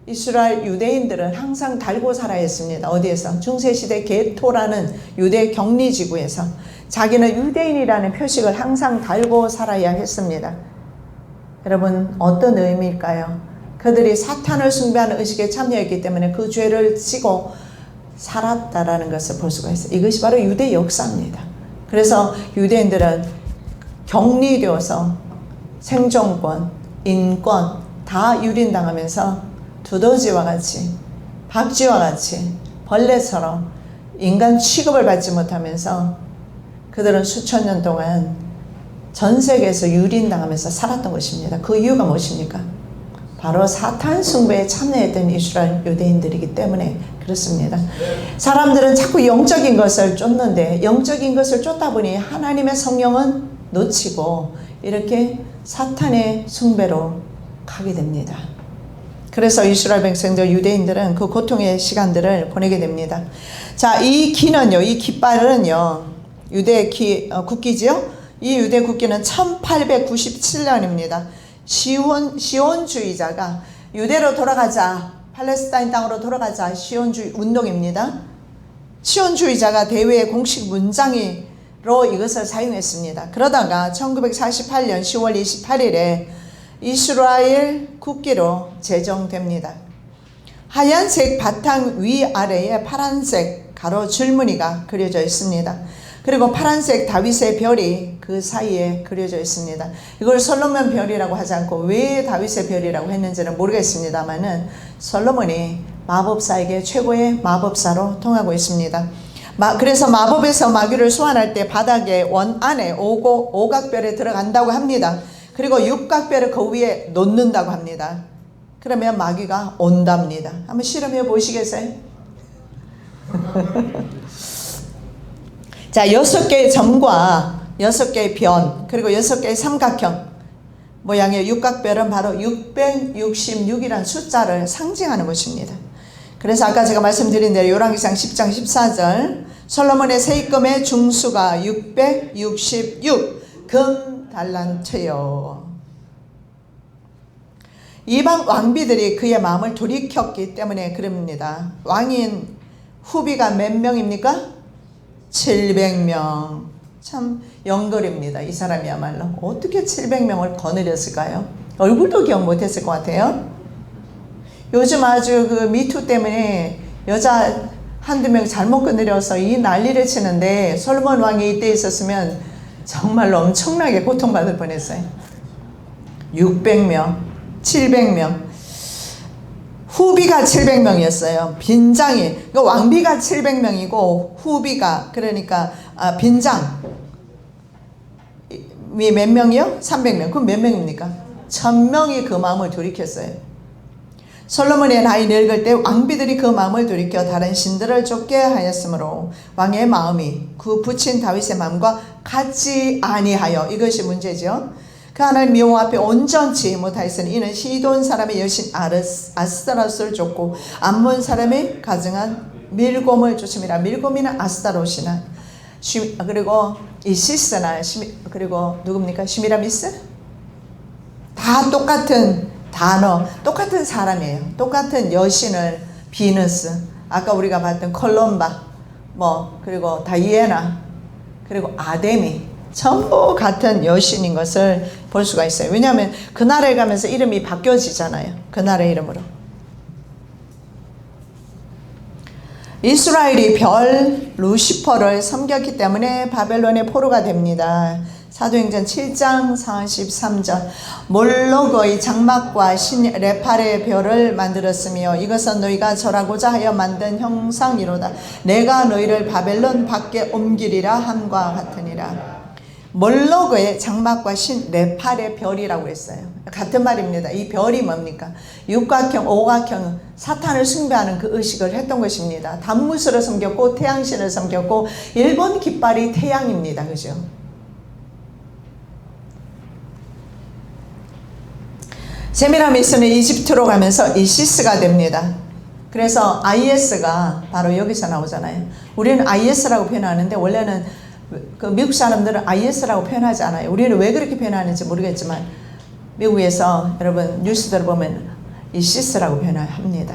이스라엘 유대인들은 항상 달고 살아야 했습니다. 어디에서? 중세시대 게토라는 유대 격리지구에서 자기는 유대인이라는 표식을 항상 달고 살아야 했습니다. 여러분 어떤 의미일까요? 그들이 사탄을 숭배하는 의식에 참여했기 때문에 그 죄를 지고 살았다라는 것을 볼 수가 있어요. 이것이 바로 유대 역사입니다. 그래서 유대인들은 격리되어서 생존권, 인권 다 유린당하면서 두더지와 같이 박쥐와 같이 벌레처럼 인간 취급을 받지 못하면서 그들은 수천 년 동안 전 세계에서 유린당하면서 살았던 것입니다. 그 이유가 무엇입니까? 바로 사탄 숭배에 참여했던 이스라엘 유대인들이기 때문에 그렇습니다. 사람들은 자꾸 영적인 것을 쫓는데 영적인 것을 쫓다 보니 하나님의 성령은 놓치고 이렇게 사탄의 숭배로 가게 됩니다. 그래서 이스라엘 백성들 유대인들은 그 고통의 시간들을 보내게 됩니다. 자, 이 기는요, 이 깃발은요, 유대 국기지요? 이 유대 국기는 1897년입니다. 시온주의자가 유대로 돌아가자, 팔레스타인 땅으로 돌아가자, 시온주의 운동입니다. 시온주의자가 대회의 공식 문장으로 이것을 사용했습니다. 그러다가 1948년 10월 28일에 이스라엘 국기로 제정됩니다. 하얀색 바탕 위아래에 파란색 가로 줄무늬가 그려져 있습니다. 그리고 파란색 다윗의 별이 그 사이에 그려져 있습니다. 이걸 솔로몬 별이라고 하지 않고 왜 다윗의 별이라고 했는지는 모르겠습니다만은 솔로몬이 마법사에게 최고의 마법사로 통하고 있습니다. 그래서 마법에서 마귀를 소환할 때 바닥에 원 안에 오각별에 들어간다고 합니다. 그리고 육각별을 그 위에 놓는다고 합니다. 그러면 마귀가 온답니다. 한번 실험해 보시겠어요? 자, 6개의 점과 6개의 변 그리고 6개의 삼각형 모양의 육각별은 바로 666이라는 숫자를 상징하는 것입니다. 그래서 아까 제가 말씀드린 대로 열왕기상 10장 14절 솔로몬의 세금의 중수가 666 금 달란트요. 이방 왕비들이 그의 마음을 돌이켰기 때문에 그럽니다. 왕인 후비가 몇 명입니까? 700명. 참 영걸입니다. 이 사람이야말로 어떻게 700명을 거느렸을까요? 얼굴도 기억 못했을 것 같아요. 요즘 아주 그 미투 때문에 여자 한두 명 잘못 거느려서 이 난리를 치는데 솔로몬 왕이 이때 있었으면 정말로 엄청나게 고통받을 뻔했어요. 600명, 700명. 후비가 700명이었어요. 빈장이. 그러니까 왕비가 700명이고 후비가 그러니까 빈장 몇 명이요? 300명. 그럼 몇 명입니까? 1000명이 그 마음을 돌이켰어요. 솔로몬의 나이 늙을 때 왕비들이 그 마음을 돌이켜 다른 신들을 쫓게 하였으므로 왕의 마음이 그 부친 다윗의 마음과 같지 아니하여, 이것이 문제죠. 그 하나님 여호와 앞에 온전치 못하였으니 이는 시돈 사람의 여신 아스타로스를 쫓고 암몬 사람의 가증한 밀곰을 쫓음이라. 밀곰이나 아스타롯이나 그리고 이시스나 그리고 누굽니까? 시미라미스? 다 똑같은 단어, 똑같은 사람이에요. 똑같은 여신을 비너스, 아까 우리가 봤던 콜롬바, 그리고 다이애나, 그리고 아데미, 전부 같은 여신인 것을 볼 수가 있어요. 왜냐하면 그 나라에 가면서 이름이 바뀌어지잖아요. 그 나라의 이름으로. 이스라엘이 별 루시퍼를 섬겼기 때문에 바벨론의 포로가 됩니다. 사도행전 7장 43절. 몰록의 장막과 신 레팔의 별을 만들었으며 이것은 너희가 절하고자 하여 만든 형상이로다. 내가 너희를 바벨론 밖에 옮기리라 함과 같으니라. 몰록의 장막과 신 레팔의 별이라고 했어요. 같은 말입니다. 이 별이 뭡니까? 육각형, 오각형, 사탄을 숭배하는 그 의식을 했던 것입니다. 단무스를 섬겼고 태양신을 섬겼고 일본 깃발이 태양입니다. 그죠? 세미라미스는 이집트로 가면서 이시스가 됩니다. 그래서 IS가 바로 여기서 나오잖아요. 우리는 IS라고 표현하는데 원래는 그 미국 사람들은 IS라고 표현하지 않아요. 우리는 왜 그렇게 표현하는지 모르겠지만 미국에서 여러분 뉴스들을 보면 이시스라고 표현합니다.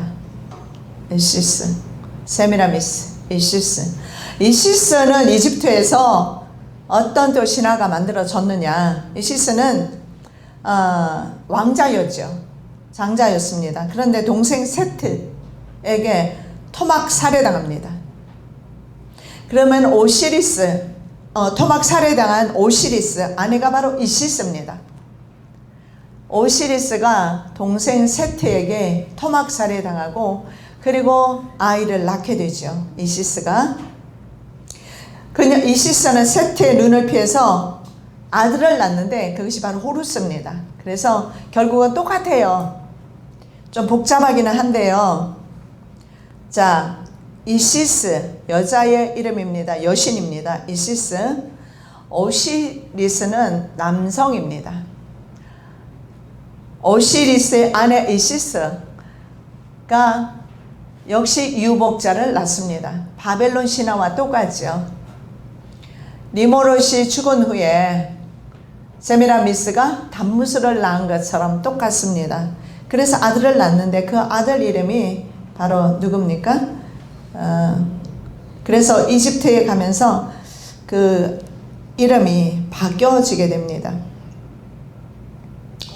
이시스, 세미라미스, 이시스. 이시스는 이집트에서 어떤 또 신화가 만들어졌느냐. 이시스는 왕자였죠. 장자였습니다. 그런데 동생 세트에게 토막 살해당합니다. 그러면 오시리스, 토막 살해당한 오시리스, 아내가 바로 이시스입니다. 오시리스가 동생 세트에게 토막 살해당하고 그리고 아이를 낳게 되죠. 이시스가. 이시스는 세트의 눈을 피해서 아들을 낳는데 그것이 바로 호루스입니다. 그래서 결국은 똑같아요. 좀 복잡하기는 한데요. 자, 이시스, 여자의 이름입니다. 여신입니다. 이시스. 오시리스는 남성입니다. 오시리스의 아내 이시스가 역시 유복자를 낳습니다. 바벨론 신화와 똑같죠. 니모롯이 죽은 후에 세미라미스가 단무스를 낳은 것처럼 똑같습니다. 그래서 아들을 낳는데 그 아들 이름이 바로 누굽니까? 그래서 이집트에 가면서 그 이름이 바뀌어지게 됩니다.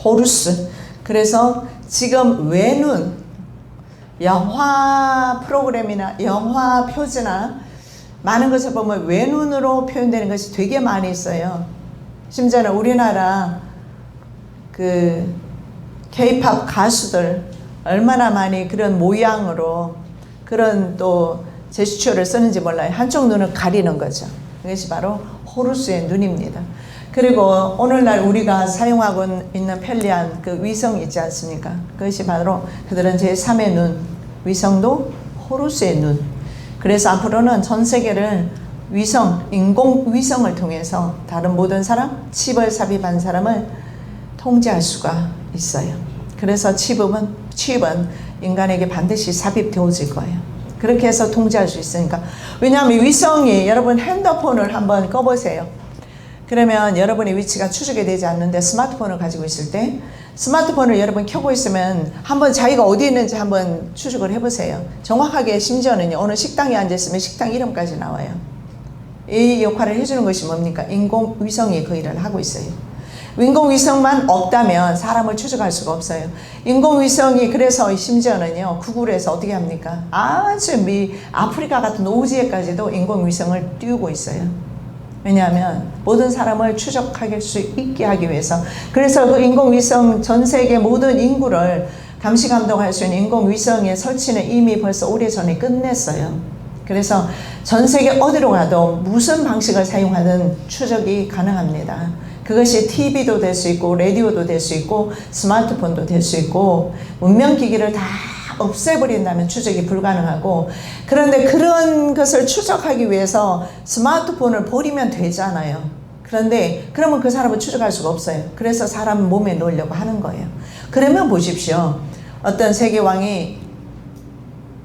호루스. 그래서 지금 외눈, 영화 프로그램이나 영화 표지나 많은 것을 보면 외눈으로 표현되는 것이 되게 많이 있어요. 심지어는 우리나라 그 K-팝 가수들 얼마나 많이 그런 모양으로 그런 또 제스처를 쓰는지 몰라요. 한쪽 눈을 가리는 거죠. 그것이 바로 호루스의 눈입니다. 그리고 오늘날 우리가 사용하고 있는 편리한 그 위성 있지 않습니까? 그것이 바로 그들은 제3의 눈, 위성도 호루스의 눈. 그래서 앞으로는 전 세계를 위성, 인공위성을 통해서 다른 모든 사람, 칩을 삽입한 사람을 통제할 수가 있어요. 그래서 칩은 인간에게 반드시 삽입되어질 거예요. 그렇게 해서 통제할 수 있으니까. 왜냐하면 위성이, 여러분 핸드폰을 한번 꺼보세요. 그러면 여러분의 위치가 추적이 되지 않는데 스마트폰을 가지고 있을 때 스마트폰을 여러분 켜고 있으면 한번 자기가 어디 있는지 한번 추적을 해보세요. 정확하게 심지어는요. 어느 식당에 앉아있으면 식당 이름까지 나와요. 이 역할을 해주는 것이 뭡니까? 인공위성이 그 일을 하고 있어요. 인공위성만 없다면 사람을 추적할 수가 없어요. 인공위성이 그래서 심지어는요. 구글에서 어떻게 합니까? 아주 아프리카 같은 오지에까지도 인공위성을 띄우고 있어요. 왜냐하면 모든 사람을 추적할 수 있게 하기 위해서. 그래서 그 인공위성 전 세계 모든 인구를 감시 감독할 수 있는 인공위성의 설치는 이미 벌써 오래전에 끝냈어요. 그래서 전 세계 어디로 가도 무슨 방식을 사용하든 추적이 가능합니다. 그것이 TV도 될 수 있고 라디오도 될 수 있고 스마트폰도 될 수 있고 문명기기를 다 없애버린다면 추적이 불가능하고, 그런데 그런 것을 추적하기 위해서 스마트폰을 버리면 되잖아요. 그런데 그러면 그 사람을 추적할 수가 없어요. 그래서 사람 몸에 놓으려고 하는 거예요. 그러면 보십시오. 어떤 세계왕이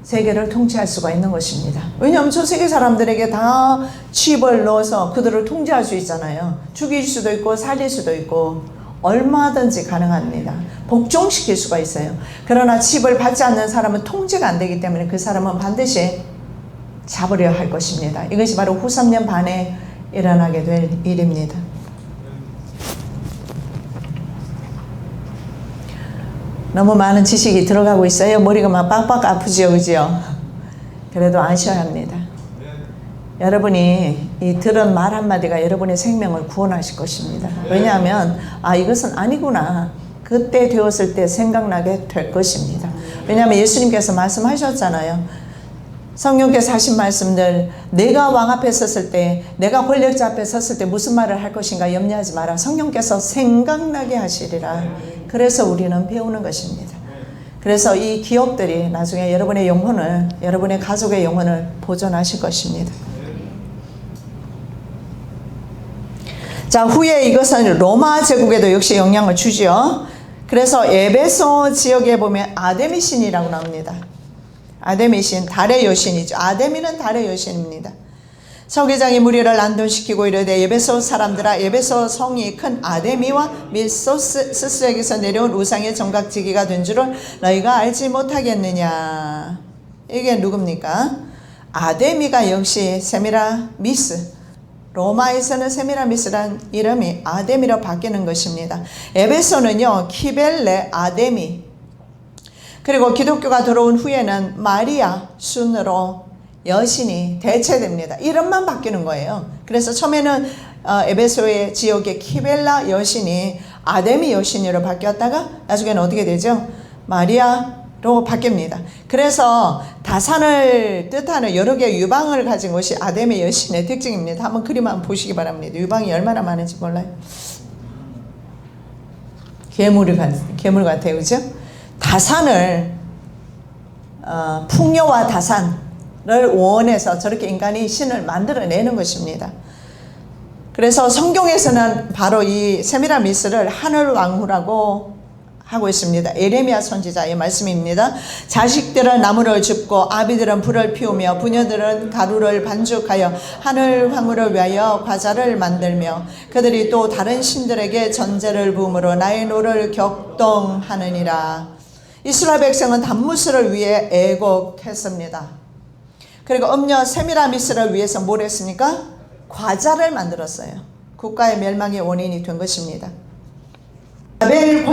세계를 통치할 수가 있는 것입니다. 왜냐하면 전 세계 사람들에게 다 칩을 넣어서 그들을 통제할 수 있잖아요. 죽일 수도 있고 살릴 수도 있고 얼마든지 가능합니다. 복종시킬 수가 있어요. 그러나 칩을 받지 않는 사람은 통제가 안 되기 때문에 그 사람은 반드시 잡으려 할 것입니다. 이것이 바로 후 3년 반에 일어나게 될 일입니다. 너무 많은 지식이 들어가고 있어요. 머리가 막 빡빡 아프지요, 그죠? 그래도 아셔야 합니다. 여러분이 이 들은 말 한마디가 여러분의 생명을 구원하실 것입니다. 왜냐하면 이것은 아니구나. 그때 되었을 때 생각나게 될 것입니다. 왜냐하면 예수님께서 말씀하셨잖아요. 성령께서 하신 말씀들, 내가 왕 앞에 섰을 때, 내가 권력자 앞에 섰을 때 무슨 말을 할 것인가 염려하지 마라. 성령께서 생각나게 하시리라. 그래서 우리는 배우는 것입니다. 그래서 이 기억들이 나중에 여러분의 영혼을, 여러분의 가족의 영혼을 보존하실 것입니다. 자, 후에 이것은 로마 제국에도 역시 영향을 주죠. 그래서 에베소 지역에 보면 아데미 신이라고 나옵니다. 아데미 신, 달의 여신이죠. 아데미는 달의 여신입니다. 서기장이 무리를 안동시키고 이르되 에베소 사람들아, 에베소 성이 큰 아데미와 밀소스에게서 내려온 우상의 정각지기가 된 줄을 너희가 알지 못하겠느냐. 이게 누굽니까? 아데미가 역시 세미라미스, 로마에서는 세미라미스란 이름이 아데미로 바뀌는 것입니다. 에베소는요 키벨레 아데미, 그리고 기독교가 들어온 후에는 마리아 순으로 여신이 대체됩니다. 이름만 바뀌는 거예요. 그래서 처음에는 에베소의 지역의 키벨라 여신이 아데미 여신으로 바뀌었다가 나중에는 어떻게 되죠? 마리아로 바뀝니다. 그래서 다산을 뜻하는 여러 개의 유방을 가진 것이 아데미 여신의 특징입니다. 한번 그림 한번 보시기 바랍니다. 유방이 얼마나 많은지 몰라요. 괴물 같아요. 그죠? 다산을 풍요와 다산을 원해서 저렇게 인간이 신을 만들어내는 것입니다. 그래서 성경에서는 바로 이 세미라미스를 하늘왕후라고 하고 있습니다. 에레미야 선지자의 말씀입니다. 자식들은 나무를 줍고 아비들은 불을 피우며 부녀들은 가루를 반죽하여 하늘 황후를 위하여 과자를 만들며 그들이 또 다른 신들에게 전제를 부음으로 나의 노를 격동하느니라. 이스라엘 백성은 단무스를 위해 애곡했습니다. 그리고 음녀 세미라미스를 위해서 뭘 했습니까? 과자를 만들었어요. 국가의 멸망의 원인이 된 것입니다. 바벨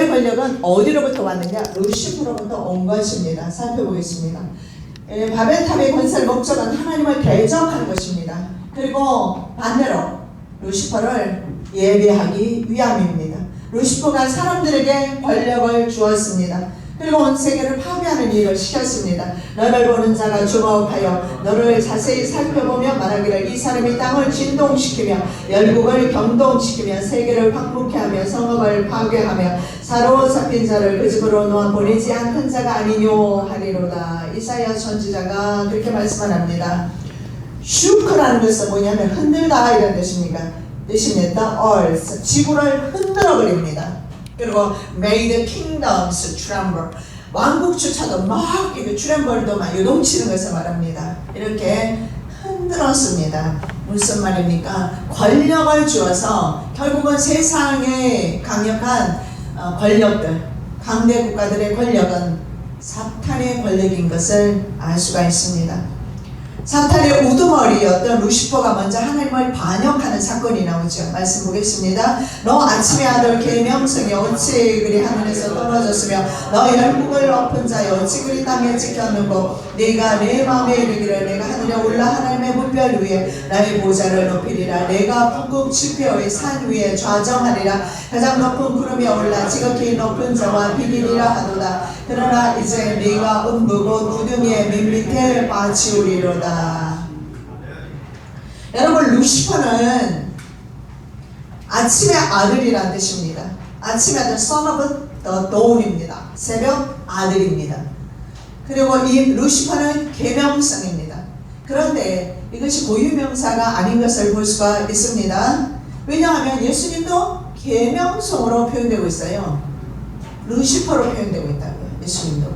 권력은 어디로부터 왔느냐? 루시프로부터 온 것입니다. 살펴보겠습니다. 바벨탑의 건설 목적은 하나님을 대적하는 것입니다. 그리고 반대로 루시퍼를 예배하기 위함입니다. 루시퍼가 사람들에게 권력을 주었습니다. 그리고 온 세계를 파괴하는 일을 시켰습니다. 너를 보는 자가 주목하여 너를 자세히 살펴보며 말하기를 이 사람이 땅을 진동시키며 열국을 경동시키며 세계를 황폐케 하며 성읍을 파괴하며 사로잡힌 자를 그 집으로 놓아 보내지 않던 자가 아니뇨 하리로다. 이사야 선지자가 그렇게 말씀을 합니다. 슈크라는 것은 뭐냐면 흔들다 이런 뜻입니다. earth, 지구를 흔들어 버립니다. 그리고 made kingdoms tremble, 왕국조차도 막 tremble도 막 요동치는 것을 말합니다. 이렇게 흔들었습니다. 무슨 말입니까? 권력을 주어서 결국은 세상의 강력한 권력들, 강대 국가들의 권력은 사탄의 권력인 것을 알 수가 있습니다. 사탄의 우두머리였던 루시퍼가 먼저 하나님을 반역하는 사건이 나오죠. 말씀 보겠습니다. 너 아침의 아들 계명성이 어찌 그리 하늘에서 떨어졌으며 너 열국을 엎은 자여 어찌 그리 땅에 찍혔는고 네가 내 마음에 이르기를 내가 하늘에 올라 하나님의 문별 위에 나의 보좌를 높이리라. 내가 북극 지표의 산 위에 좌정하리라. 가장 높은 구름에 올라 지극히 높은 자와 비기리라 하도다. 그러나 이제 네가 음부고 무덤의 밑에 빠지우리로다. 여러분, 루시퍼는 아침의 아들이란 뜻입니다. 아침의 아들, son of the dawn입니다. 새벽 아들입니다. 그리고 이 루시퍼는 계명성입니다. 그런데 이것이 고유명사가 아닌 것을 볼 수가 있습니다. 왜냐하면 예수님도 계명성으로 표현되고 있어요. 루시퍼로 표현되고 있다고요. 예수님도.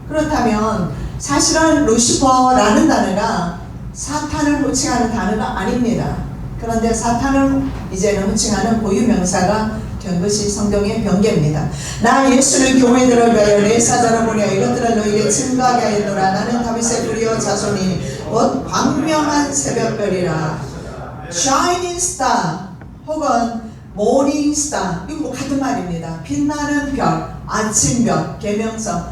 그렇다면 사실은 루시퍼라는 단어가 사탄을 호칭하는 단어가 아닙니다. 그런데 사탄을 이제는 호칭하는 고유명사가 된 것이 성경의 변개입니다. 나 예수는 교회들을 위하여 내 사자를 보내어 이것들을 너희에게 증거하게 하였노라. 나는 다윗의 불리어 자손이니 곧 광명한 새벽별이라. Shining star 혹은 morning star, 이거 같은 말입니다. 빛나는 별, 아침별, 계명성,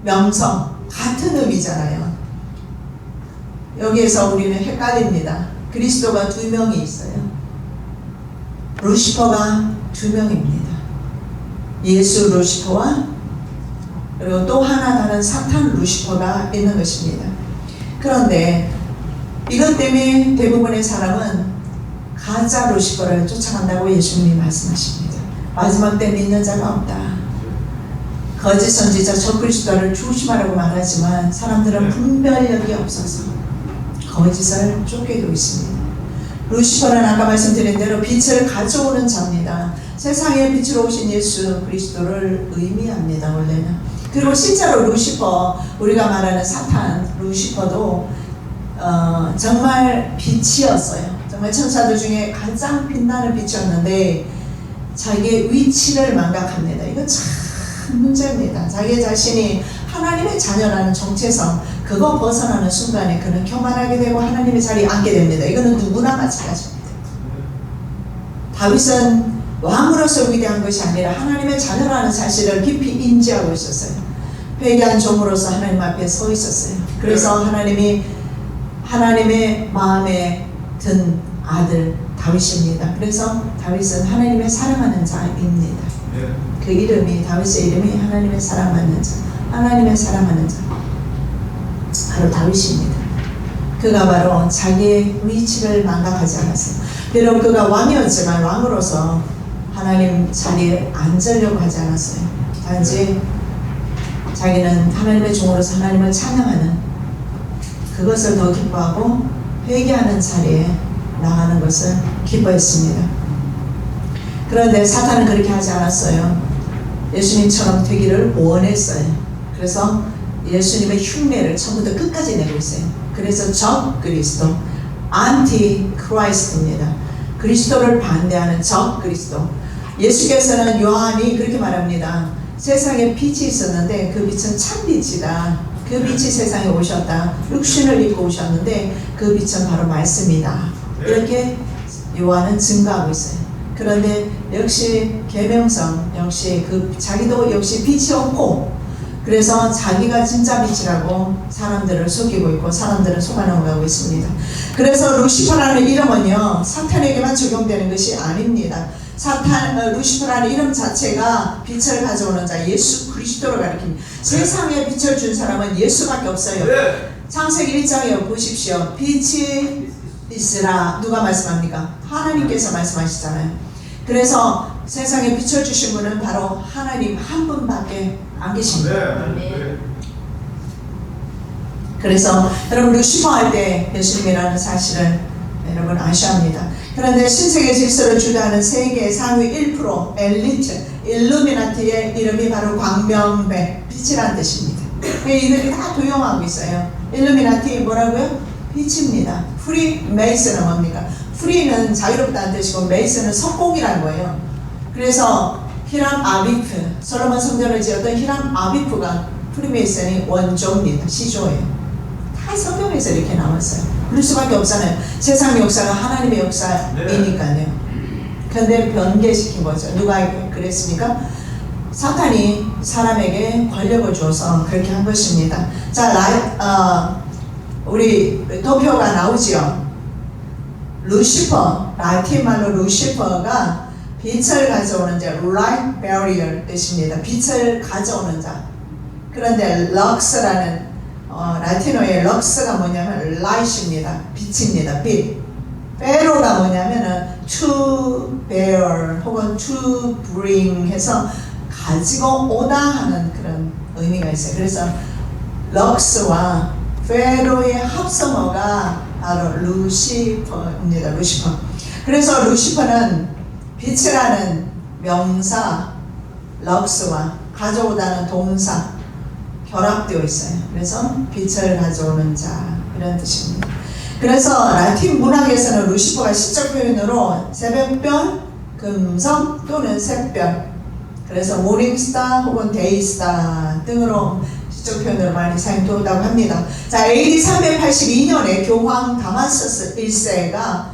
명성 같은 의미잖아요. 여기에서 우리는 헷갈립니다. 그리스도가 두 명이 있어요. 루시퍼가 두 명입니다. 예수 루시퍼와 그리고 또 하나 다른 사탄 루시퍼가 있는 것입니다. 그런데 이것 때문에 대부분의 사람은 가짜 루시퍼를 쫓아간다고 예수님이 말씀하십니다. 마지막 때 믿는 자가 없다. 거짓 선지자 적그리스도를 조심하라고 말하지만 사람들은 분별력이 없어서 거짓을 쫓기고 있습니다. 루시퍼는 아까 말씀드린 대로 빛을 가져오는 자입니다. 세상에 빛으로 오신 예수 그리스도를 의미합니다. 원래는. 그리고 실제로 루시퍼, 우리가 말하는 사탄 루시퍼도 정말 빛이었어요. 정말 천사들 중에 가장 빛나는 빛이었는데 자기의 위치를 망각합니다. 이거 참 문제입니다. 자기 자신이 하나님의 자녀라는 정체성, 그거 벗어나는 순간에 그는 교만하게 되고 하나님의 자리에 앉게 됩니다. 이거는 누구나 마찬가지입니다. 다윗은 왕으로서 위대한 것이 아니라 하나님의 자녀라는 사실을 깊이 인지하고 있었어요. 회개한 종으로서 하나님 앞에 서 있었어요. 그래서 하나님의 마음에 든 아들 다윗입니다. 그래서 다윗은 하나님의 사랑하는 자입니다. 그 이름이, 다윗의 이름이 하나님의 사랑하는 자, 하나님의 사랑하는 자, 바로 다윗입니다. 그가 바로 자기의 위치를 망각하지 않았어요. 비록 그가 왕이었지만 왕으로서 하나님 자리에 앉으려고 하지 않았어요. 단지 자기는 하나님의 종으로서 하나님을 찬양하는 그것을 더 기뻐하고 회개하는 자리에 나가는 것을 기뻐했습니다. 그런데 사탄은 그렇게 하지 않았어요. 예수님처럼 되기를 원했어요. 그래서 예수님의 흉내를 처음부터 끝까지 내고 있어요. 그래서 적 그리스도, 안티 크라이스트입니다. 그리스도를 반대하는 적 그리스도. 예수께서는 요한이 그렇게 말합니다. 세상에 빛이 있었는데 그 빛은 참빛이다. 그 빛이 세상에 오셨다. 육신을 입고 오셨는데 그 빛은 바로 말씀이다. 이렇게 요한은 증거하고 있어요. 그런데 역시 계명성, 역시 자기도 역시 빛이 없고, 그래서 자기가 진짜 빛이라고 사람들을 속이고 있고 사람들은 속아 넘어가고 있습니다. 그래서 루시퍼라는 이름은요, 사탄에게만 적용되는 것이 아닙니다. 루시퍼라는 이름 자체가 빛을 가져오는 자, 예수 그리스도를 가리킵니다. 세상에 빛을 준 사람은 예수밖에 없어요. 창세기 1장에 보십시오. 빛이 있으라. 누가 말씀합니까? 하나님께서 말씀하시잖아요. 그래서 세상에 빛을 주신 분은 바로 하나님 한 분밖에 안 계십니다. 그래서 여러분, 루시퍼 할 때 예수님이라는 사실을 여러분 아셔야 합니다. 그런데 신세계 질서를 주도하는 세계 상위 1% 엘리트, 일루미나티의 이름이 바로 광명배, 빛이라는 뜻입니다. 이들이 다 도용하고 있어요. 일루미나티 뭐라고요? 빛입니다. 프리메이슨은 뭡니까? 프리는 자유롭다는 뜻이고 메이슨은 석공이라는 거예요. 그래서 히람 아비프, 솔로몬 성전을 지었던 히람 아비프가 프리메이슨이 원조입니다. 시조예요. 다 성경에서 이렇게 나왔어요. 그럴 수밖에 없잖아요. 세상 역사가 하나님의 역사이니까요. 근데 변개시킨 거죠. 누가 그랬습니까? 사탄이 사람에게 권력을 줘서 그렇게 한 것입니다. 자, 우리 도표가 나오지요. 루시퍼, 라틴 말로 루시퍼가 빛을 가져오는 자, light barrier 뜻입니다. 빛을 가져오는 자. 그런데 럭스라는 라틴어의 럭스가 뭐냐면 light입니다. 빛입니다. 빛. bear가 뭐냐면은 to bear 혹은 to bring 해서 가지고 오다 하는 그런 의미가 있어요. 그래서 럭스와 페로의 합성어가 바로 루시퍼입니다. 루시퍼. 그래서 루시퍼는 빛이라는 명사, 럭스와 가져오다는 동사 결합되어 있어요. 그래서 빛을 가져오는 자 이런 뜻입니다. 그래서 라틴 문학에서는 루시퍼가 시적 표현으로 새벽별, 금성 또는 샛별, 그래서 모닝스타 혹은 데이스타 등으로 시적 표현으로 많이 사용되었다고 합니다. 자, AD 382년에 교황 다마스스 1세가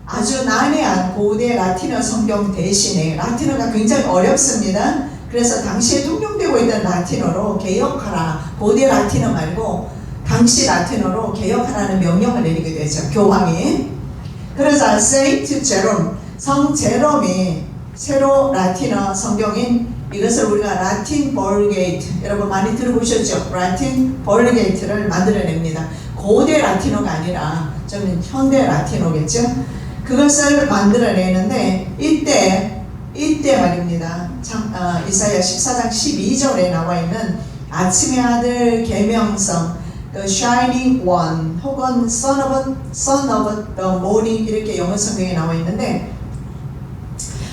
아주 난해한 고대 라틴어 성경 대신에, 라틴어가 굉장히 어렵습니다. 그래서 당시에 통용되고 있던 라틴어로 개혁하라, 고대 라틴어 말고 당시 라틴어로 개혁하라는 명령을 내리게 되죠. 교황이. 그래서 세인트 제롬, 성 제롬이 새로 라틴어 성경인 이것을 우리가 라틴 벌게이트, 여러분 많이 들어보셨죠? 라틴 벌게이트를 만들어냅니다. 고대 라틴어가 아니라 좀 현대 라틴어겠죠? 그것을 만들어내는데 이때 말입니다. 이사야 14장 12절에 나와 있는 아침의 아들 계명성, The Shining One 혹은 Son of the Morning 이렇게 영어 성경에 나와 있는데,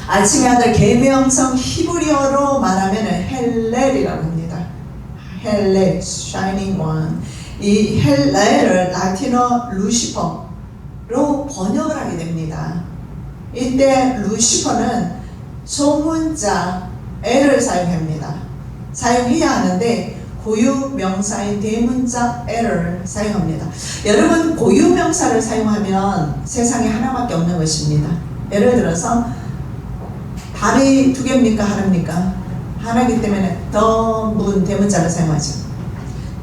아침의 아들 계명성 히브리어로 말하면 헬렐이라고 합니다. 헬렐, Shining One. 이 헬렐을 라틴어 루시퍼로 번역을 하게 됩니다. 이때 루시퍼는 소문자 L을 사용해야 하는데 고유 명사인 대문자 L을 사용합니다. 여러분, 고유 명사를 사용하면 세상에 하나밖에 없는 것입니다. 예를 들어서 답이 두 개입니까? 하나입니까? 하나이기 때문에 the 문 대문자를 사용하죠.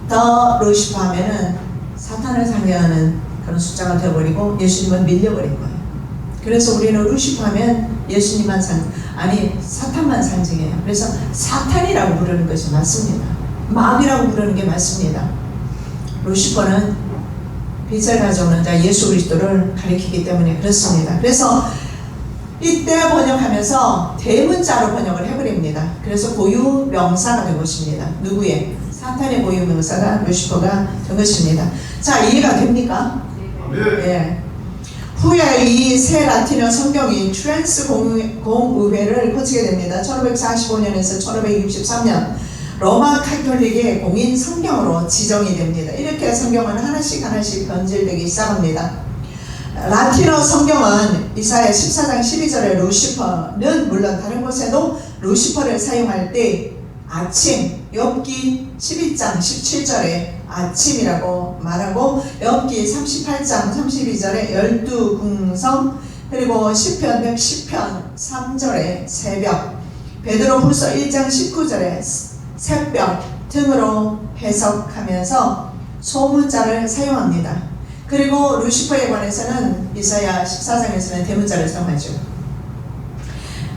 the 루시퍼 하면은 사탄을 상징하는 그런 숫자가 되어버리고 예수님은 밀려버린 거예요. 그래서 우리는 루시퍼 하면 예수님만 사탄만 상징해요. 그래서 사탄이라고 부르는 것이 맞습니다. 마귀라고 부르는 게 맞습니다. 루시퍼는 빛을 가져오는 자 예수 그리스도를 가리키기 때문에 그렇습니다. 그래서 이때 번역하면서 대문자로 번역을 해버립니다. 그래서 고유 명사가 된 것입니다. 누구의? 사탄의 고유 명사가 루시퍼가 된 것입니다. 자, 이해가 됩니까? 네. 후에 이 새 라틴어 성경이 트랜스 공의회를 거치게 됩니다. 1545년에서 1563년 로마 카톨릭의 공인 성경으로 지정이 됩니다. 이렇게 성경은 하나씩 변질되기 시작합니다. 라틴어 성경은 이사야 14장 12절에 루시퍼는 물론 다른 곳에도 루시퍼를 사용할 때 아침, 욥기 12장 17절에 아침이라고 말하고, 욥기 38장 32절에 12궁성, 그리고 시편 110편 3절에 새벽, 베드로후서 1장 19절에 새벽 등으로 해석하면서 소문자를 사용합니다. 그리고 루시퍼에 관해서는 이사야 14장에서는 대문자를 사용하죠.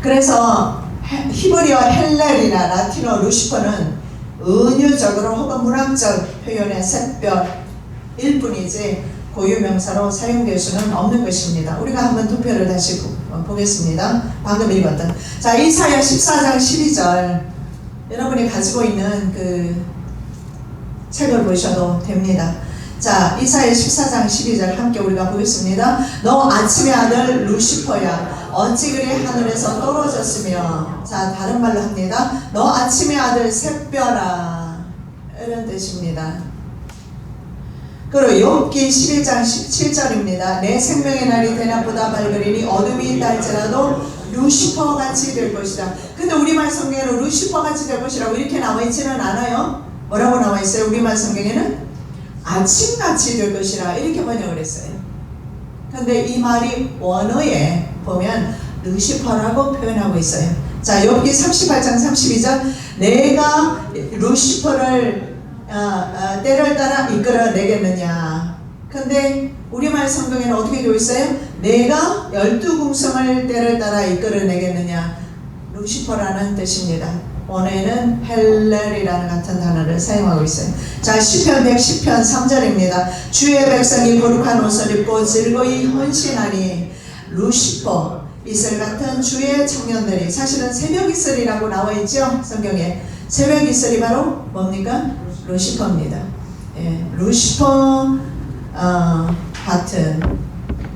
그래서 히브리어 헬렐이나 라틴어 루시퍼는 은유적으로 혹은 문학적 표현의 새벽일 뿐이지 고유명사로 사용될 수는 없는 것입니다. 우리가 한번 도표를 다시 보겠습니다. 방금 읽었던. 자, 이사야 14장 12절 여러분이 가지고 있는 그 책을 보셔도 됩니다. 자, 이사야 14장 12절 함께 우리가 보겠습니다. 너 아침의 아들 루시퍼야, 어찌 그리 하늘에서 떨어졌으며. 자, 다른 말로 합니다. 너 아침의 아들 샛별아, 이런 뜻입니다. 그리고 욥기 11장 17절입니다. 내 생명의 날이 대낮보다 밝으리니 어둠이 있다 할지라도 루시퍼 같이 될 것이다. 근데 우리말 성경에는 루시퍼 같이 될 것이라고 이렇게 나와 있지는 않아요. 뭐라고 나와 있어요? 우리말 성경에는 아침같이 될 것이라 이렇게 번역을 했어요. 근데 이 말이 원어에 보면 루시퍼라고 표현하고 있어요. 자, 욥기 38장 32절 내가 루시퍼를 때를 따라 이끌어내겠느냐. 근데 우리말 성경에는 어떻게 되어 있어요? 내가 12궁성을 때를 따라 이끌어내겠느냐. 루시퍼라는 뜻입니다. 원어에는 헬렐이라는 같은 단어를 사용하고 있어요. 자, 시편 110편 3절입니다. 주의 백성이 거룩한 옷을 입고 즐거이 헌신하니 루시퍼 이슬 같은 주의 청년들이, 사실은 새벽 이슬이라고 나와 있죠 성경에. 새벽 이슬이 바로 뭡니까? 루시퍼입니다. 예, 루시퍼 같은,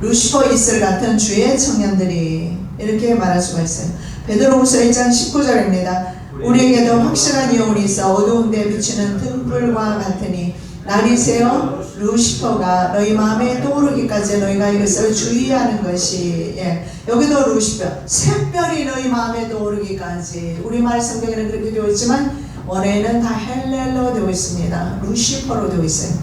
루시퍼 이슬 같은 주의 청년들이, 이렇게 말할 수가 있어요. 베드로후서 1장 19절입니다. 우리에게도 확실한 이혼이 있어 어두운 데 비치는 등불과 같으니 날이 새어 루시퍼가 너희 마음에 떠오르기까지 너희가 이것을 주의하는 것이. 예, 여기도 루시퍼, 샛별이 너희 마음에 떠오르기까지. 우리말 성경에는 그렇게 되어 있지만 원어에는 다 헬렐로 되어 있습니다. 루시퍼로 되어 있어요.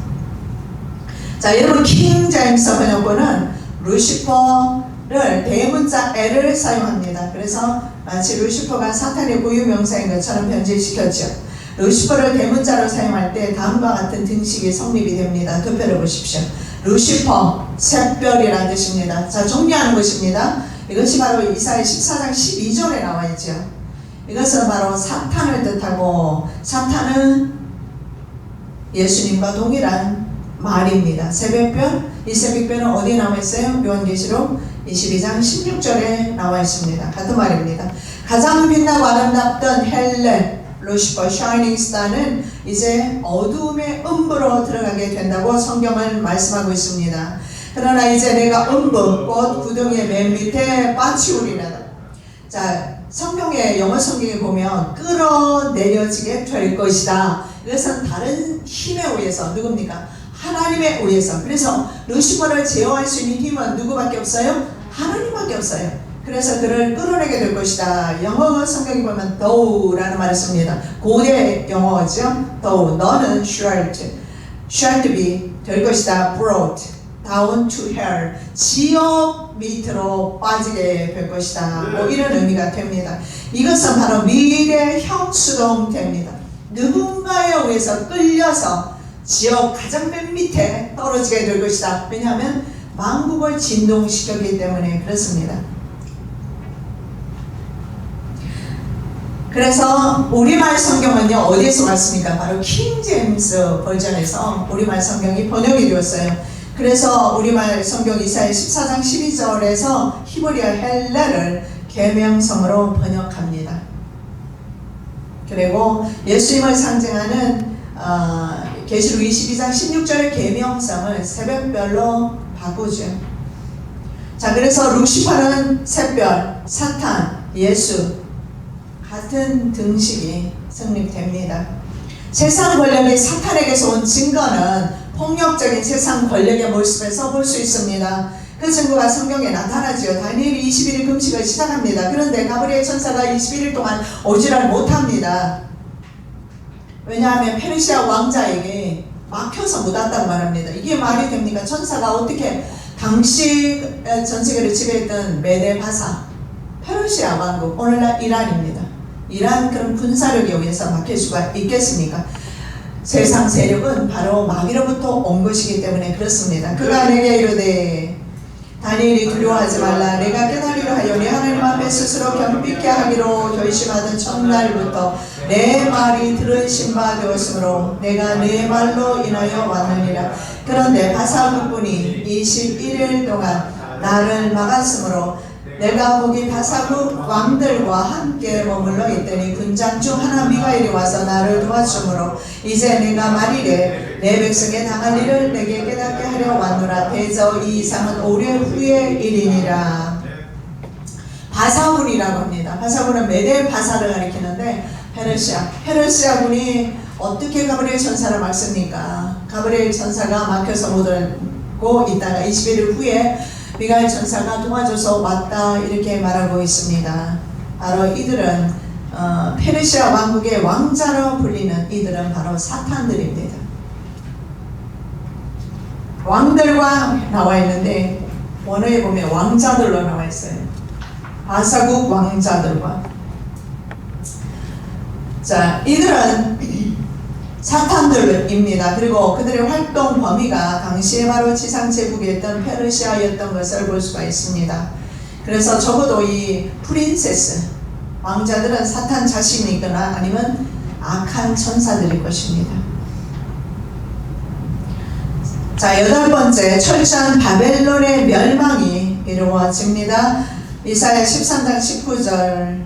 자, 여러분 킹 제임스 번역본은 루시퍼를 대문자 L을 사용합니다. 그래서 마치 루시퍼가 사탄의 고유명사인 것처럼 변질시켰죠. 루시퍼를 대문자로 사용할 때 다음과 같은 등식이 성립이 됩니다. 득표를 보십시오. 루시퍼, 샛별이라는 뜻입니다. 자, 정리하는 것입니다. 이것이 바로 이사야 14장 12절에 나와 있죠. 이것은 바로 사탄을 뜻하고, 사탄은 예수님과 동일한 말입니다. 새벽별, 이 새벽별은 어디에 나와 있어요? 요한계시록 22장 16절에 나와 있습니다. 같은 말입니다. 가장 빛나고 아름답던 헬렐, 루시퍼, 샤이닝 스타는 이제 어두움의 음부로 들어가게 된다고 성경은 말씀하고 있습니다. 그러나 이제 내가 음부, 꽃 구덩이의 맨 밑에 빠치우리라. 자, 성경에, 영어 성경에 보면 끌어내려지게 될 것이다. 이것은 다른 힘에 의해서, 누굽니까? 하나님에 의해서. 그래서 루시퍼를 제어할 수 있는 힘은 누구밖에 없어요? 하나님밖에 없어요. 그래서 그를 끌어내게 될 것이다. 영어 성경에 보면 thou라는 말을 씁니다. 고대 영어죠. though, 너는 shall be, 될 것이다. brought down to hell, 지옥 밑으로 빠지게 될 것이다. 뭐 이런 의미가 됩니다. 이것은 바로 미래형 수동태입니다. 누군가에 의해서 끌려서 지옥 가장 맨 밑에 떨어지게 될 것이다. 왜냐하면 만국을 진동시켰기 때문에 그렇습니다. 그래서 우리말 성경은요, 어디에서 왔습니까? 바로 킹 제임스 버전에서 우리말 성경이 번역이 되었어요. 그래서 우리말 성경 이사야 14장 12절에서 히브리어 헬렐을 계명성으로 번역합니다. 그리고 예수님을 상징하는 계시록 22장 16절의 계명성을 새벽별로 바꾸죠. 자, 그래서 루시퍼는 샛별, 사탄, 예수 같은 등식이 성립됩니다. 세상 권력이 사탄에게서 온 증거는 폭력적인 세상 권력의 모습에서 볼 수 있습니다. 그 증거가 성경에 나타나지요. 다니엘이 21일 금식을 시작합니다. 그런데 가브리엘 천사가 21일 동안 오지를 못합니다. 왜냐하면 페르시아 왕자에게 막혀서 못 왔다고 말합니다. 이게 말이 됩니까? 천사가 어떻게, 당시 전 세계를 지배했던 메데 바사, 페르시아 왕국, 오늘날 이란입니다. 이란 그런 군사력에 의해서 막힐 수가 있겠습니까? 세상 세력은 바로 마귀로부터 온 것이기 때문에 그렇습니다. 그가 내게 이르되 다니엘이 두려워하지 말라. 내가 깨달으려 하여 내 하나님 앞에 스스로 겸비케 하기로 결심하던 첫날부터 내 말이 들으신 바 되었으므로 내가 내 말로 인하여 왔느니라. 그런데 바사국군이 21일 동안 나를 막았으므로 내가 거기 바사국 왕들과 함께 머물러 있더니 군장 중 하나 미가엘이 와서 나를 도와주므로 이제 내가 말이래 내 백성에 당할 일을 내게 깨닫게 하려 왔노라. 대저 이 이상은 오래 후의 일이니라. 바사군이라고 합니다. 바사군은 메데 바사를 가리키는데 페르시아군이 어떻게 가브리엘 천사를 막습니까? 가브리엘 천사가 막혀서 못 오고 있다가 21일 후에 미가엘 천사가 도와줘서 왔다 이렇게 말하고 있습니다. 바로 이들은 페르시아 왕국의 왕자로 불리는 이들은 바로 사탄들입니다. 왕들과 나와 있는데 원어에 보면 왕자들로 나와 있어요. 바사국 왕자들과. 자, 이들은 사탄들입니다. 그리고 그들의 활동 범위가 당시에 바로 지상 제국이었던 페르시아였던 것을 볼 수가 있습니다. 그래서 적어도 이 프린세스 왕자들은 사탄 자신이거나 아니면 악한 천사들일 것입니다. 자, 8번째, 철저한 바벨론의 멸망이 이루어집니다. 이사야 13장 19절.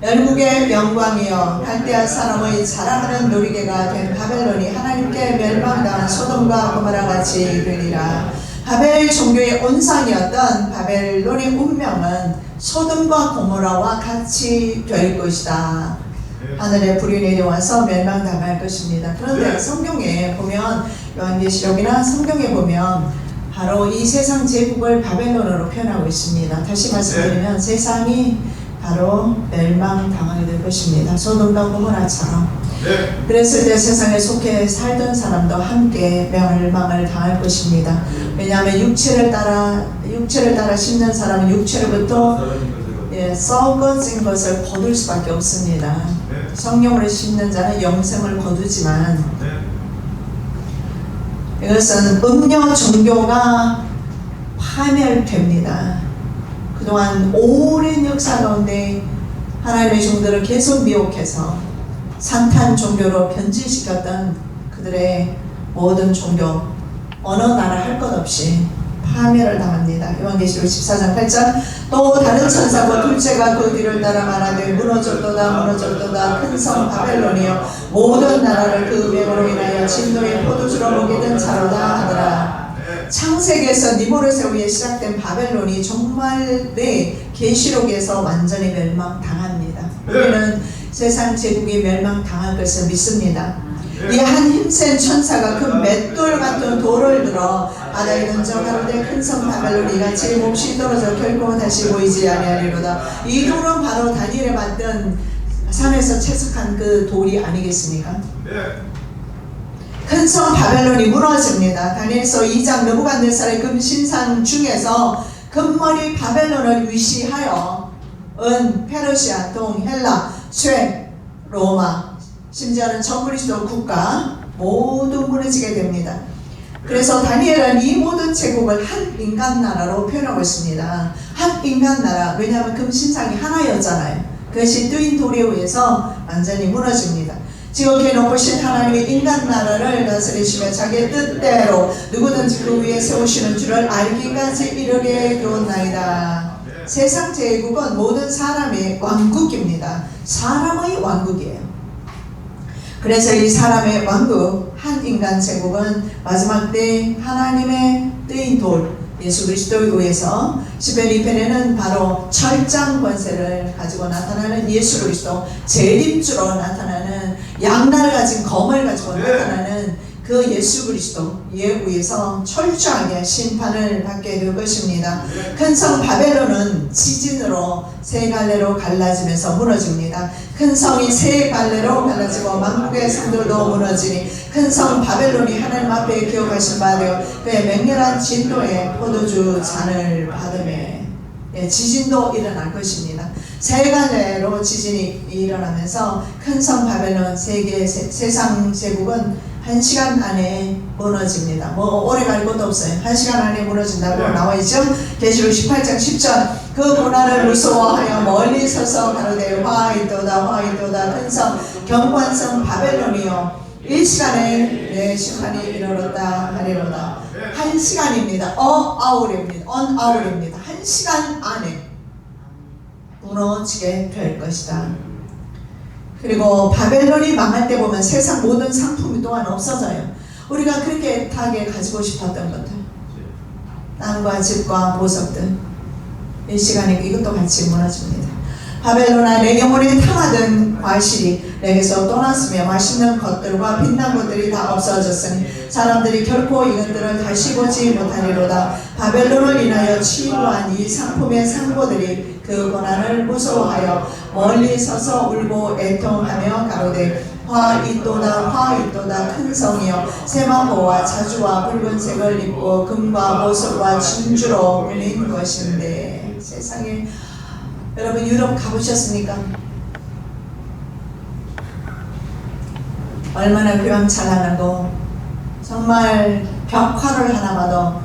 열국의 영광이여 갈대아 사람의 자랑하는 놀이개가 된 바벨론이 하나님께 멸망당한 소돔과 고모라 같이 되리라. 바벨 종교의 온상이었던 바벨론의 운명은 소돔과 고모라와 같이 될 것이다. 하늘에 불이 내려와서 멸망당할 것입니다. 그런데 성경에 보면 요한계시록이나 성경에 보면 바로 이 세상 제국을 바벨론으로 표현하고 있습니다. 다시 말씀드리면 세상이 바로 멸망당하게 될 것입니다. 소돔과 고모라처럼. 그랬을 때 세상에 속해 살던 사람도 함께 멸망을 당할 것입니다. 왜냐하면 육체를 따라 심는 사람은 육체로부터 썩어진 것을 거둘 수밖에 없습니다. 성령으로 심는 자는 영생을 거두지만 이것은 음녀 종교가 파멸됩니다. 그동안 오랜 역사 가운데 하나님의 종들을 계속 미혹해서 산탄 종교로 변질시켰던 그들의 모든 종교 어느 나라 할 것 없이 파멸을 당합니다. 요한계시록 14장 8절. 또 다른 천사고 둘째가 그 뒤를 따라 말하되 무너졌도다 큰 성 바벨론이여 모든 나라를 그 음행으로 인하여 진노의 포도주로 먹이던 자로다 하더라. 창세기에서 니무롯에 시작된 바벨론이 정말 계시록에서 완전히 멸망당합니다. 우리는 세상 제국이 멸망당할 것을 믿습니다. 이 한 힘센 천사가 그 맷돌 같은 돌을 들어 바다에 던져 가로되 큰 성 바벨론이 같이 몹시 떨어져 결코 다시 보이지 아니하리로다. 이 돌은 바로 다니엘에 봤던 산에서 채석한 그 돌이 아니겠습니까? 큰 성 바벨론이 무너집니다. 다니엘서 2장 느부갓네살의 금신상 중에서 금머리 바벨론을 위시하여 은 페르시아, 동, 헬라, 쇠, 로마 심지어는 전그리스도 국가 모두 무너지게 됩니다. 그래서 다니엘은 이 모든 제국을 한 인간 나라로 표현하고 있습니다. 한 인간 나라. 왜냐하면 금신상이 하나였잖아요. 그것이 뜨인 돌에 의해서 완전히 무너집니다. 지극히 높으신 하나님이 인간 나라를 다스리시며 자기의 뜻대로 누구든지 그 위에 세우시는 줄을 알기까지 이르게 되었나이다. 세상 제국은 모든 사람의 왕국입니다. 사람의 왕국이에요. 그래서 이 사람의 왕국, 한 인간 제국은 마지막 때 하나님의 뜨인 돌, 예수 그리스도에 의해서 시편 2편에는 바로 철장 권세를 가지고 나타나는 예수 그리스도, 재림주로 나타나는 양날 가진 검을 가지고 나타나는 그 예수 그리스도에 의해서 철저하게 심판을 받게 될 것입니다. 큰 성 바벨론은 지진으로 세 갈래로 갈라지면서 무너집니다. 큰 성이 세 갈래로 갈라지고 만국의 성들도 무너지니 큰 성 바벨론이 하나님 앞에 기억하신 바 되어 그의 맹렬한 진노의 포도주 잔을 받으며 지진도 일어날 것입니다. 세 갈래로 지진이 일어나면서 큰 성 바벨론 세상 제국은 1시간 안에 무너집니다. 뭐 오래 갈 것도 없어요. 1시간 안에 무너진다고 나와있죠. 계시록 18장 10절. 그 고난을 무서워하여 멀리 서서 가로되 화이도다 큰 성 경관성 바벨론이요 1시간에 내 심판이 이르렀다 하리로다. 1시간입니다. 언아울입니다. 1시간 안에 무너지게 될 것이다. 그리고 바벨론이 망할 때 보면 세상 모든 상품이 또한 없어져요. 우리가 그렇게 애타게 가지고 싶었던 것들, 땅과 집과 보석들, 이 시간에 이것도 같이 무너집니다. 바벨론아 내 영혼에 탐하던 과실이 내게서 떠났으며 맛있는 것들과 빛난 것들이 다 없어졌으니 사람들이 결코 이것들을 다시 보지 못하리로다. 바벨론을 인하여 치부한 이 상품의 상고들이 그 고난을 무서워하여 멀리 서서 울고 애통하며 가로되 화 있도다 큰 성이여 세마포와 자주와 붉은색을 입고 금과 보석과 진주로 울린 것인데. 세상에 여러분 유럽 가보셨습니까? 얼마나 휘황찬란하고 정말 벽화를 하나 봐도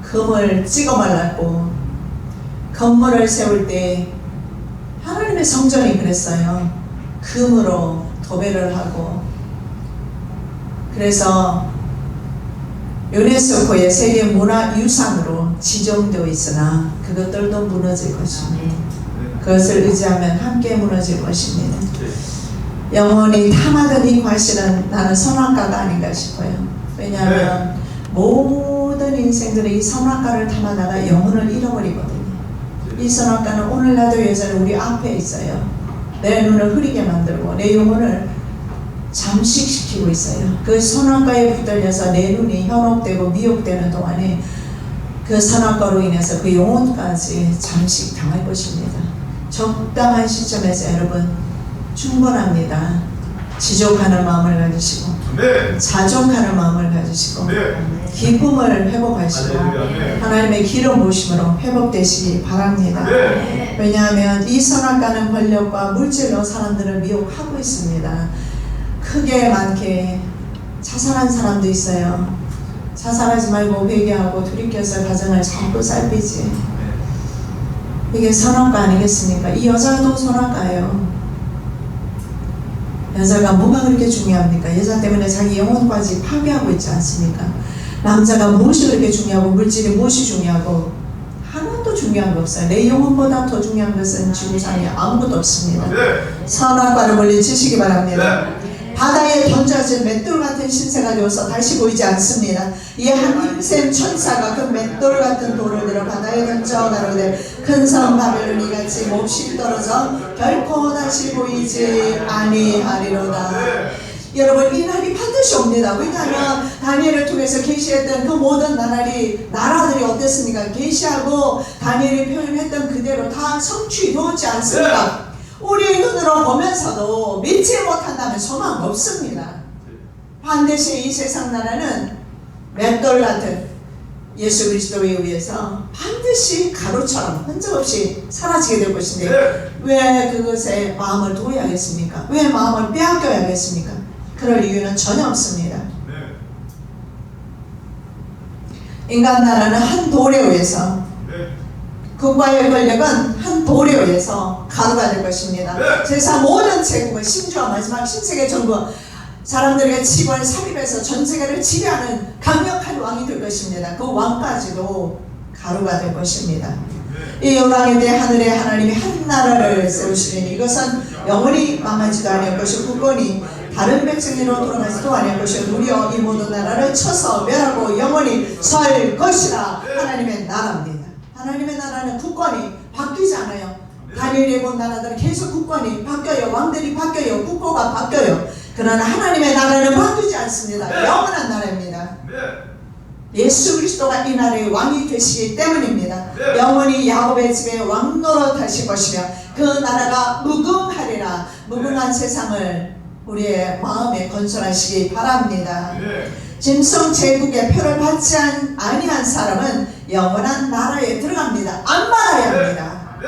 금을 찍어 말랐고 건물을 세울 때 하나님의 성전이 그랬어요. 금으로 도배를 하고 그래서 유네스코의 세계문화유산으로 지정되어 있으나 그것들도 무너질 것입니다. 그것을 의지하면 함께 무너질 것입니다. 영원히 탐하던 이 과실은 나는 선악과가 아닌가 싶어요. 왜냐하면 모든 인생들이 이 선악과를 탐하다가 영혼을 잃어버리거든요. 이 선악과는 오늘날도 여전히 우리 앞에 있어요. 내 눈을 흐리게 만들고 내 영혼을 잠식시키고 있어요. 그 선악과에 붙들려서 내 눈이 현혹되고 미혹되는 동안에 그 선악과로 인해서 그 영혼까지 잠식당할 것입니다. 적당한 시점에서 여러분 충분합니다. 지족하는 마음을 가지시고 자족하는 마음을 가지시고 기쁨을 회복하시고 하나님의 기름 부으심으로 회복되시기 바랍니다. 왜냐하면 이 선악과는 권력과 물질로 사람들을 미혹하고 있습니다. 크게 많게 자살한 사람도 있어요. 자살하지 말고 회개하고 돌이켜서 가정을 잡고 살피지. 이게 선악과 아니겠습니까? 이 여자도 선악과예요. 여자가 뭐가 그렇게 중요합니까? 여자 때문에 자기 영혼까지 파괴하고 있지 않습니까? 남자가 무엇이 그렇게 중요하고 물질이 무엇이 중요하고 하나도 중요한 거 없어요. 내 영혼보다 더 중요한 것은 지구상에 아무것도 없습니다. 선악과를 물리치시기 바랍니다. 바다에 던져진 맷돌 같은 신세가 되어서 다시 보이지 않습니다. 이 한 힘센 천사가 그 맷돌 같은 돌을 들어 바다에 던져 가로되 큰 성 바벨론이 같이 몹시 떨어져 결코 다시 보이지 아니하리로다. 여러분 이 날이 반드시 옵니다. 왜냐하면 다니엘을 통해서 계시했던 그 모든 나라들이 어땠습니까? 계시하고 다니엘이 표현했던 그대로 다 성취되었지 않습니까? 우리 눈으로 보면서도 믿지 못한다면 소망 없습니다. 반드시 이 세상 나라는 맷돌 같은 예수 그리스도에 의해서 반드시 가루처럼 흔적없이 사라지게 될 것인데 왜 그것에 마음을 둬야겠습니까? 왜 마음을 빼앗겨야겠습니까? 그럴 이유는 전혀 없습니다. 인간 나라는 한 돌에 의해서 국가의 권력은 한 돌에 의해서 가루가 될 것입니다. 세상 모든 제국은 심지어 마지막 신세계 정부 사람들에게 치고를 삽입해서 전 세계를 지배하는 강력한 왕이 될 것입니다. 그 왕까지도 가루가 될 것입니다. 이 왕에 대해 하늘의 하나님이 한 나라를 세우시리니 이것은 영원히 망하지도 아니할 것이고 국권이 다른 백성으로 돌아가지도 아니할 것이요 무려 이 모든 나라를 쳐서 멸하고 영원히 설 것이라. 하나님의 나라입니다. 하나님의 나라는 국권이 바뀌지 않아요. 다니엘이 본 나라들은 계속 국권이 바뀌어요. 왕들이 바뀌어요. 국고가 바뀌어요. 그러나 하나님의 나라는 바뀌지 않습니다. 영원한 나라입니다. 예수 그리스도가 이 나라의 왕이 되시기 때문입니다. 영원히 야곱의 집에 왕 노릇하실 것이며 그 나라가 무궁하리라. 무궁한 세상을 우리의 마음에 건설하시기 바랍니다. 짐승 제국의 표를 받지 아니한 사람은 영원한 나라에 들어갑니다. 안 받아야 합니다.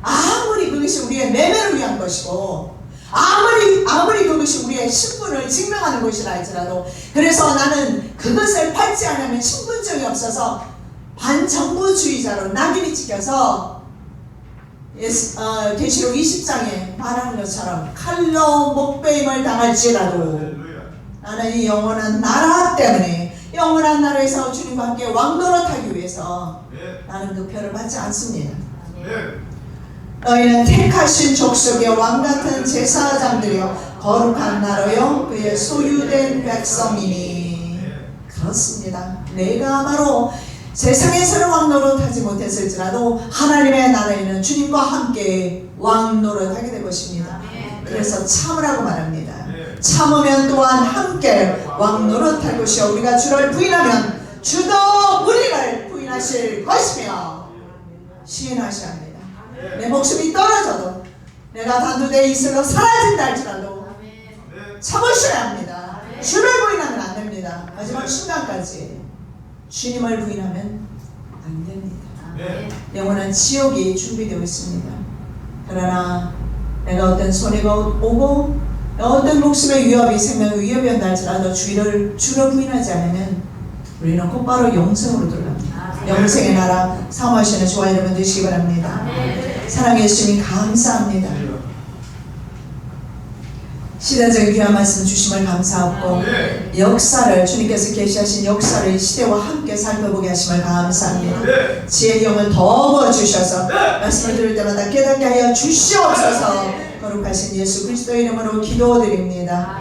아무리 그것이 우리의 매매를 위한 것이고 아무리 그것이 우리의 신분을 증명하는 것이라 할지라도 그래서 나는 그것을 받지 않으면 신분증이 없어서 반정부주의자로 낙인이 찍혀서 계시록 20장에 말하는 것처럼 칼로 목베임을 당할지라도 나는 이 영원한 나라 때문에 영원한 나라에서 주님과 함께 왕노릇하기 위해서 나는 그 표를 받지 않습니다. 너희는 택하신 족속의 왕같은 제사장들이여 거룩한 나라요 그의 소유된 백성이니. 그렇습니다. 내가 바로 세상에서는 왕노릇하지 못했을지라도 하나님의 나라에는 주님과 함께 왕노릇하게 될 것입니다. 그래서 참으라고 말합니다. 참으면 또한 함께 왕 노릇할 것이요 우리가 주를 부인하면 주도 우리를 부인하실 것이며 시인하셔야 합니다. 내 목숨이 떨어져도 내가 단두대에 이슬로 사라진다 할지라도 참으셔야 합니다. 주를 부인하면 안 됩니다. 마지막 순간까지 주님을 부인하면 안 됩니다. 영원한 지옥이 준비되어 있습니다. 그러나 내가 어떤 손해가 오고 어떤 목숨의 위협이 생명의 위협이 온다 할지라도 주를 부인하지 않으면 우리는 곧바로 영생으로 들어갑니다. 영생의 나라 사모하시는 저와 여러분 되시기 바랍니다. 사랑해 주시니 감사합니다. 시대적인 귀한 말씀 주심을 감사하고 역사를 주님께서 계시하신 역사를 이 시대와 함께 살펴보게 하심을 감사합니다. 지혜의 영을 더 부어주셔서 말씀을 들을 때마다 깨닫게 하여 주시옵소서. 거룩하신 예수 그리스도의 이름으로 기도드립니다.